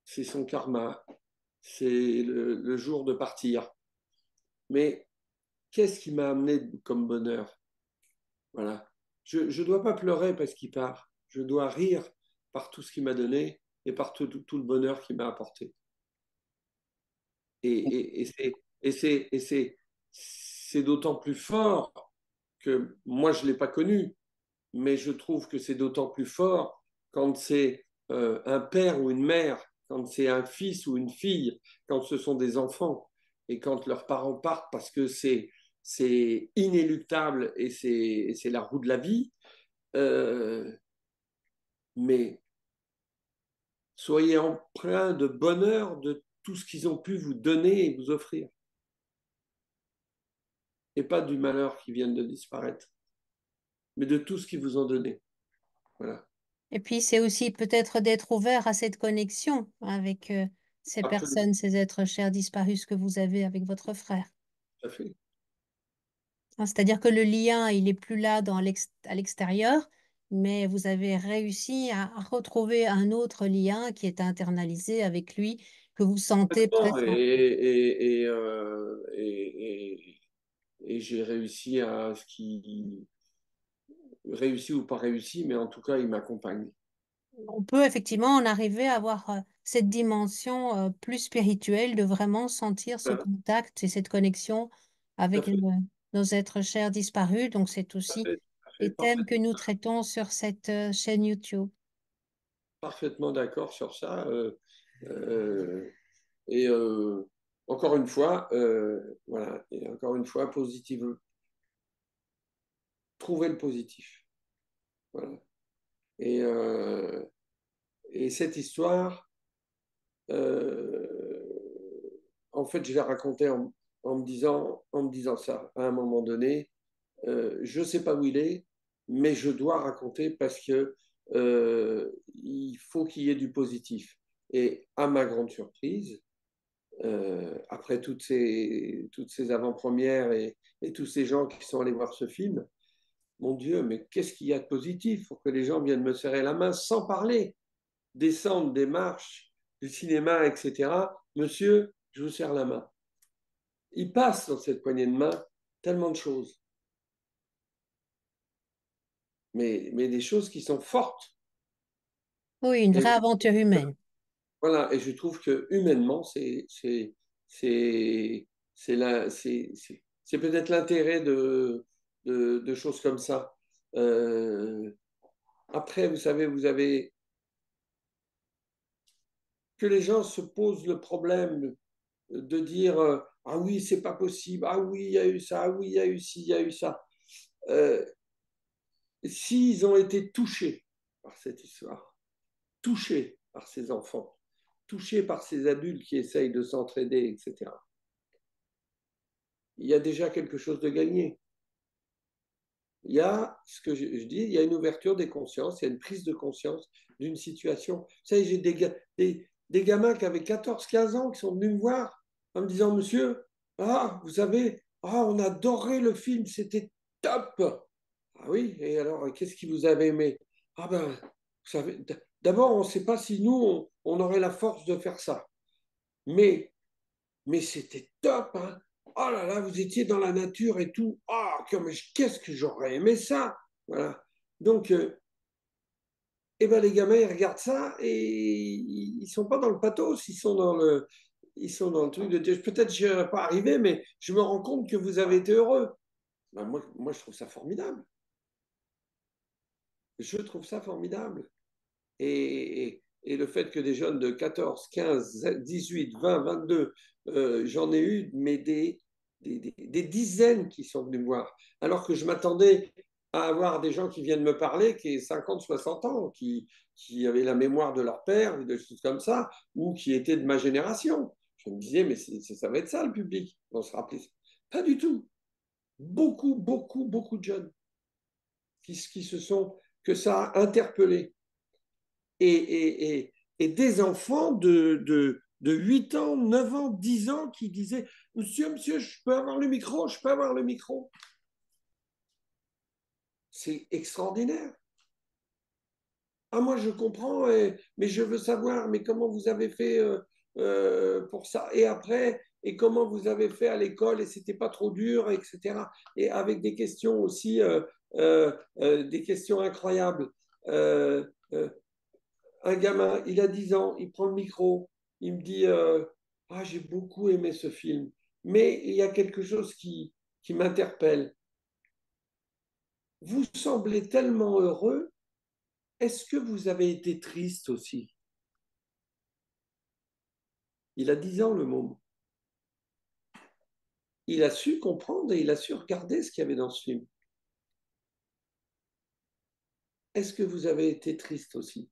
c'est son karma, c'est le jour de partir. Mais qu'est-ce qui m'a amené comme bonheur? Voilà. Je ne dois pas pleurer parce qu'il part. Je dois rire par tout ce qu'il m'a donné et par tout le bonheur qu'il m'a apporté. Et c'est d'autant plus fort que moi, je ne l'ai pas connu, mais je trouve que c'est d'autant plus fort quand c'est un père ou une mère, quand c'est un fils ou une fille, quand ce sont des enfants et quand leurs parents partent parce que c'est inéluctable et c'est la roue de la vie. Euh, mais soyez empreints de bonheur de tout ce qu'ils ont pu vous donner et vous offrir, et pas du malheur qui vient de disparaître, mais de tout ce qu'ils vous ont donné. Voilà. Et puis, c'est aussi peut-être d'être ouvert à cette connexion avec ces Absolument, personnes, ces êtres chers disparus que vous avez avec votre frère. tout à fait. Hein, c'est-à-dire que le lien, il est plus là à l'extérieur, mais vous avez réussi à retrouver un autre lien qui est internalisé avec lui, que vous sentez Complètement. présent. Et j'ai réussi à ce qui réussi ou pas réussi, mais en tout cas, il m'accompagne. On peut effectivement en arriver à avoir cette dimension plus spirituelle de vraiment sentir ce Tout contact et cette connexion à avec fait, nos êtres chers disparus. Donc, c'est tout à aussi fait, tout à fait, des thèmes que nous traitons sur cette chaîne YouTube. parfaitement d'accord sur ça. Euh, et encore une fois, voilà, et encore une fois, positive, trouver le positif. Voilà. Et, euh, et cette histoire, euh, en fait, je l'ai racontée en me disant ça à un moment donné. Je ne sais pas où il est, mais je dois raconter parce que il faut qu'il y ait du positif. Et à ma grande surprise, après toutes ces avant-premières et tous ces gens qui sont allés voir ce film, mon Dieu, mais qu'est-ce qu'il y a de positif pour que les gens viennent me serrer la main sans parler, descendre des marches du cinéma, etc. Monsieur, je vous serre la main. Il passe dans cette poignée de main tellement de choses, mais des choses qui sont fortes. Oui, une vraie Et aventure humaine. voilà, et je trouve que humainement, c'est, c'est peut-être l'intérêt de choses comme ça. Euh, Après, vous savez, vous avez que les gens se posent le problème de dire ah oui, c'est pas possible, ah oui, il y a eu ça, ah oui, il y a eu ci, il y a eu ça. Euh, S'ils ont été touchés par cette histoire, touchés par ces enfants, touchés par ces adultes qui essayent de s'entraider, etc., il y a déjà quelque chose de gagné. Il y a ce que je dis, il y a une ouverture des consciences, il y a une prise de conscience d'une situation. Vous savez, j'ai des gamins qui avaient 14, 15 ans qui sont venus me voir en me disant, monsieur, ah, vous savez, ah, on a adoré le film, c'était top. Ah oui, et alors, qu'est-ce qui vous avez aimé? Ah ben, vous savez, d'abord, on ne sait pas si nous, on aurait la force de faire ça. Mais c'était top, hein. Oh là là, vous étiez dans la nature et tout. Ah, qu'est-ce que j'aurais aimé ça. Voilà. Donc, ben, les gamins, ils regardent ça et ils ne sont pas dans le pathos, ils sont dans le truc de dire peut-être je n'y serais pas arrivé, mais je me rends compte que vous avez été heureux. Ben, moi, je trouve ça formidable. Je trouve ça formidable. Et le fait que des jeunes de 14, 15, 18, 20, 22, j'en ai eu, mais des dizaines qui sont venus me voir. Alors que je m'attendais à avoir des gens qui viennent me parler, qui ont 50, 60 ans, qui avaient la mémoire de leur père, des choses comme ça, ou qui étaient de ma génération. Je me disais, mais ça va être ça le public. On se rappelait ça. Pas du tout. Beaucoup, beaucoup, beaucoup de jeunes qui se sont, que ça a interpellé. Et des enfants de 8 ans, 9 ans, 10 ans qui disaient, monsieur, je peux avoir le micro, je peux avoir le micro. C'est extraordinaire. Ah, moi, je comprends, mais je veux savoir, mais comment vous avez fait pour ça? Et après, et comment vous avez fait à l'école et c'était pas trop dur, etc. Et avec des questions aussi, des questions incroyables. Euh, euh, un gamin, il a 10 ans, il prend le micro, il me dit ah, j'ai beaucoup aimé ce film, mais il y a quelque chose qui m'interpelle. Vous semblez tellement heureux, est-ce que vous avez été triste aussi? Il a 10 ans, le môme. Il a su comprendre et il a su regarder ce qu'il y avait dans ce film. Est-ce que vous avez été triste aussi?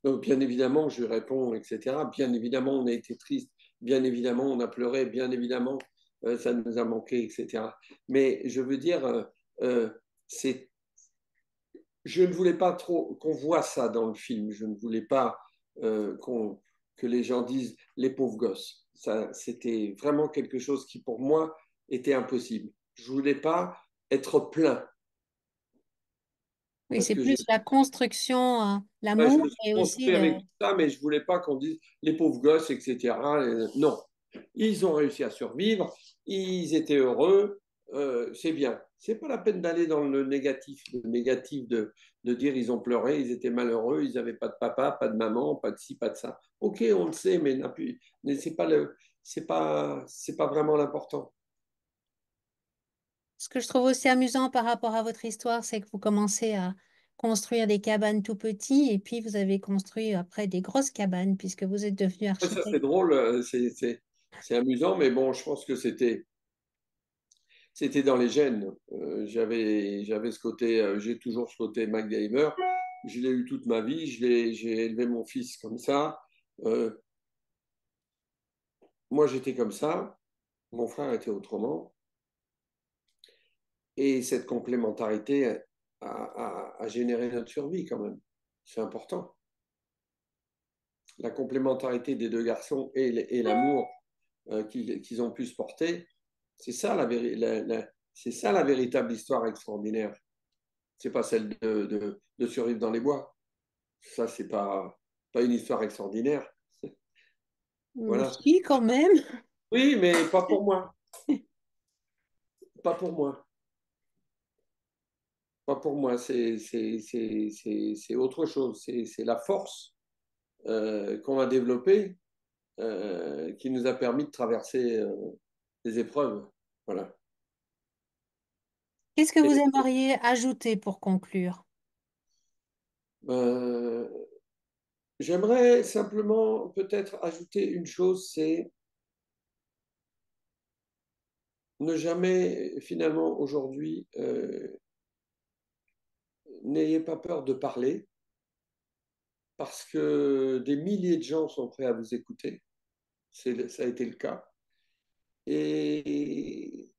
Donc, bien évidemment, je réponds, etc. Bien évidemment, on a été triste. Bien évidemment, on a pleuré. Bien évidemment, ça nous a manqué, etc. Mais je veux dire, euh, c'est, je ne voulais pas trop qu'on voit ça dans le film. Je ne voulais pas que les gens disent les pauvres gosses. Ça, c'était vraiment quelque chose qui, pour moi, était impossible. Je ne voulais pas être plein Oui, parce c'est que j'ai plus la construction, ouais, je l'amour me suis et aussi construit le... avec tout ça, mais je voulais pas qu'on dise les pauvres gosses, etc. Non, ils ont réussi à survivre, ils étaient heureux, c'est bien. C'est pas la peine d'aller dans le négatif de dire ils ont pleuré, ils étaient malheureux, ils n'avaient pas de papa, pas de maman, pas de ci, pas de ça. Ok, on le sait, mais c'est pas vraiment l'important. Ce que je trouve aussi amusant par rapport à votre histoire, c'est que vous commencez à construire des cabanes tout petits et puis vous avez construit après des grosses cabanes puisque vous êtes devenu Ouais, ça c'est architecte. drôle, c'est amusant, mais bon, je pense que c'était dans les gènes. J'avais ce côté, j'ai toujours ce côté MacGyver. Je l'ai eu toute ma vie. J'ai élevé mon fils comme ça. Euh, moi, j'étais comme ça. Mon frère était autrement. Et cette complémentarité a généré notre survie quand même. C'est important. La complémentarité des deux garçons et l'amour qu'ils ont pu se porter, c'est ça c'est ça la véritable histoire extraordinaire. C'est pas celle de survivre dans les bois. Ça, c'est pas une histoire extraordinaire. Voilà. Si, quand même. Oui, mais pas pour moi. Pas pour moi. Pas pour moi. C'est autre chose. C'est la force qu'on a développée qui nous a permis de traverser des épreuves. Voilà. Qu'est-ce que vous Et, aimeriez ajouter pour conclure? euh, j'aimerais simplement peut-être ajouter une chose, c'est ne jamais finalement aujourd'hui n'ayez pas peur de parler parce que des milliers de gens sont prêts à vous écouter. Ça a été le cas. Et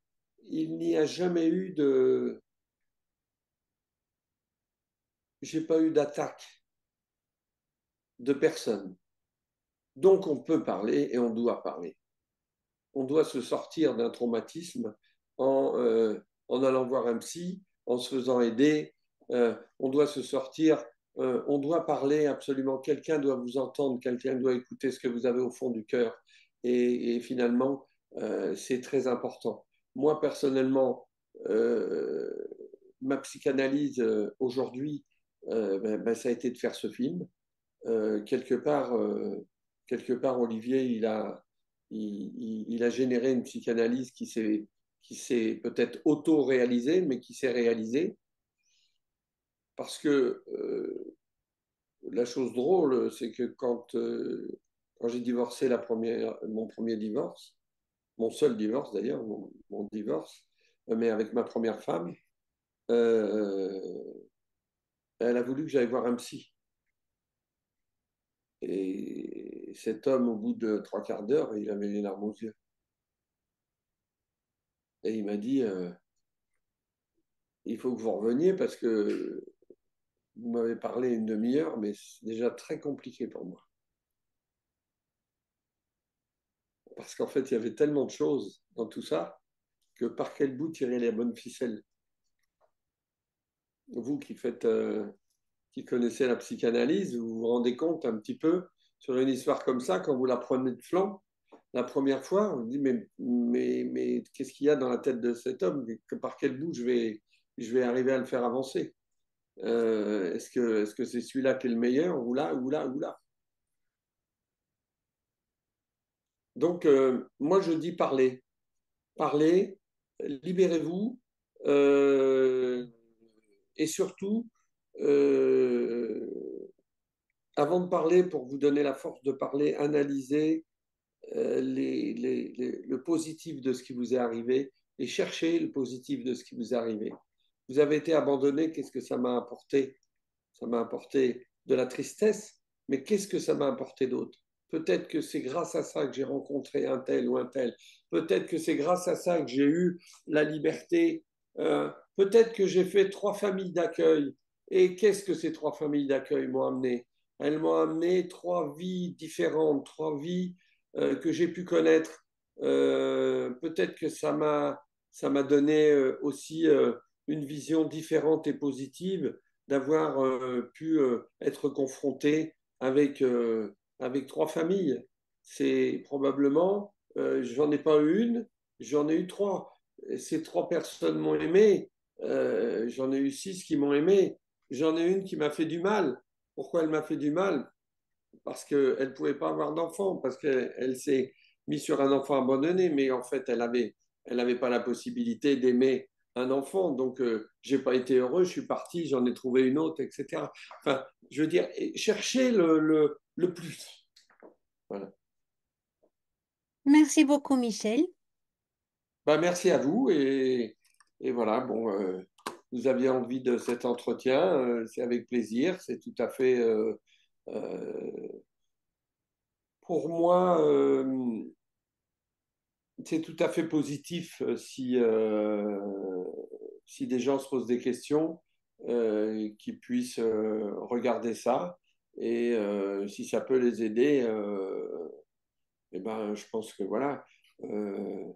il n'y a jamais eu de... J'ai pas eu d'attaque de personne. Donc on peut parler et on doit parler. On doit se sortir d'un traumatisme en allant voir un psy, en se faisant aider. On doit se sortir, on doit parler absolument. Quelqu'un doit vous entendre, quelqu'un doit écouter ce que vous avez au fond du cœur. Et finalement, c'est très important. Moi, personnellement, euh, ma psychanalyse aujourd'hui, ça a été de faire ce film. Quelque part, Olivier, il a généré une psychanalyse qui s'est peut-être auto-réalisée, mais qui s'est réalisée. Parce que la chose drôle, c'est que quand j'ai divorcé mon premier divorce, mon seul divorce d'ailleurs, mon divorce, mais avec ma première femme, euh, elle a voulu que j'aille voir un psy. Et cet homme, au bout de 3/4 d'heure, il avait les larmes aux yeux. Et il m'a dit, il faut que vous reveniez parce que vous m'avez parlé une demi-heure, mais c'est déjà très compliqué pour moi. Parce qu'en fait, il y avait tellement de choses dans tout ça que par quel bout tirer les bonnes ficelles? Vous qui connaissez la psychanalyse, vous vous rendez compte un petit peu sur une histoire comme ça, quand vous la prenez de flanc, la première fois, on dit mais qu'est-ce qu'il y a dans la tête de cet homme? Par quel bout je vais arriver à le faire avancer? Est-ce que c'est celui-là qui est le meilleur ou là, ou là, ou là? Donc, moi, je dis parlez. Parlez, libérez-vous euh, et surtout, euh, avant de parler, pour vous donner la force de parler, analysez le positif de ce qui vous est arrivé et cherchez le positif de ce qui vous est arrivé. Vous avez été abandonné, qu'est-ce que ça m'a apporté? Ça m'a apporté de la tristesse, mais qu'est-ce que ça m'a apporté d'autre? Peut-être que c'est grâce à ça que j'ai rencontré un tel ou un tel. Peut-être que c'est grâce à ça que j'ai eu la liberté. Peut-être que j'ai fait 3 familles d'accueil. Et qu'est-ce que ces 3 familles d'accueil m'ont amené? Elles m'ont amené 3 vies différentes, 3 vies que j'ai pu connaître. Peut-être que ça m'a donné aussi une vision différente et positive d'avoir pu être confronté avec 3 familles. C'est probablement, j'en ai pas eu une, j'en ai eu 3. Ces 3 personnes m'ont aimé, j'en ai eu 6 qui m'ont aimé, j'en ai une qui m'a fait du mal. Pourquoi elle m'a fait du mal? Parce qu'elle ne pouvait pas avoir d'enfant, parce qu'elle s'est mise sur un enfant abandonné, mais en fait, elle avait pas la possibilité d'aimer un enfant. Donc, j'ai pas été heureux, je suis parti, j'en ai trouvé une autre, etc. Enfin, je veux dire, chercher le plus. Voilà. Merci beaucoup, Michel. Ben, merci à vous et voilà, bon, vous aviez envie de cet entretien, c'est avec plaisir, c'est tout à fait, euh, pour moi, c'est tout à fait positif si des gens se posent des questions, qu'ils puissent regarder ça. Et si ça peut les aider, eh ben, je pense que voilà, euh,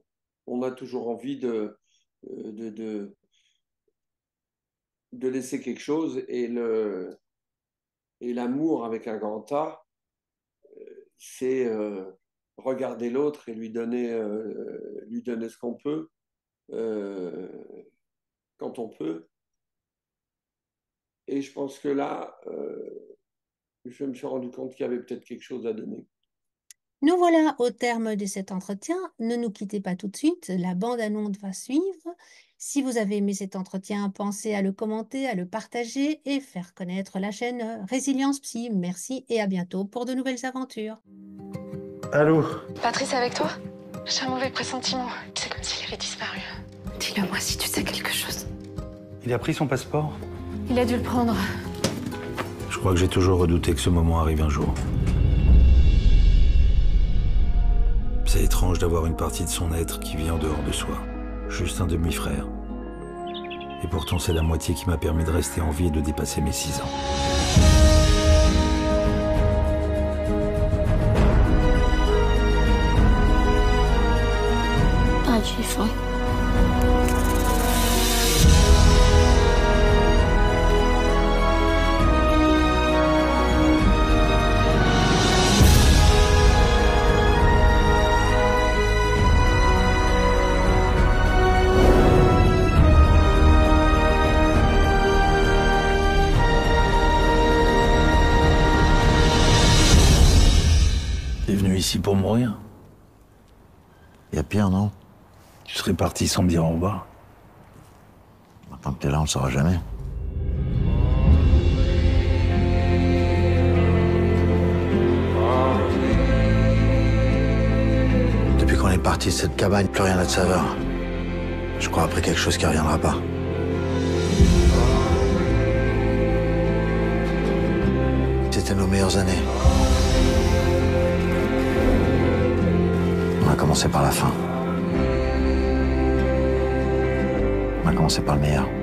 on a toujours envie de, de, de laisser quelque chose et l'amour avec un grand A, c'est regarder l'autre et lui donner ce qu'on peut. Euh, quand on peut. Et je pense que là, je me suis rendu compte qu'il y avait peut-être quelque chose à donner. Nous voilà au terme de cet entretien. Ne nous quittez pas tout de suite. La bande-annonce va suivre. Si vous avez aimé cet entretien, pensez à le commenter, à le partager et faire connaître la chaîne Résilience Psy. Merci et à bientôt pour de nouvelles aventures. Allô? Patrice est avec toi? J'ai un mauvais pressentiment. C'est comme s'il avait disparu. Dis-le-moi si tu sais quelque chose. Il a pris son passeport? Il a dû le prendre. Je crois que j'ai toujours redouté que ce moment arrive un jour. C'est étrange d'avoir une partie de son être qui vit en dehors de soi. Juste un demi-frère. Et pourtant, c'est la moitié qui m'a permis de rester en vie et de dépasser mes 6 ans. Ah, j'ai faim. T'es venu ici pour mourir? Y a pire, non? Tu serais parti sans me dire au revoir. Tant que t'es là, on le saura jamais. Depuis qu'on est parti de cette cabane, plus rien n'a de saveur. Je crois après quelque chose qui reviendra pas. C'était nos meilleures années. commencé par la fin. On va commencer par le meilleur.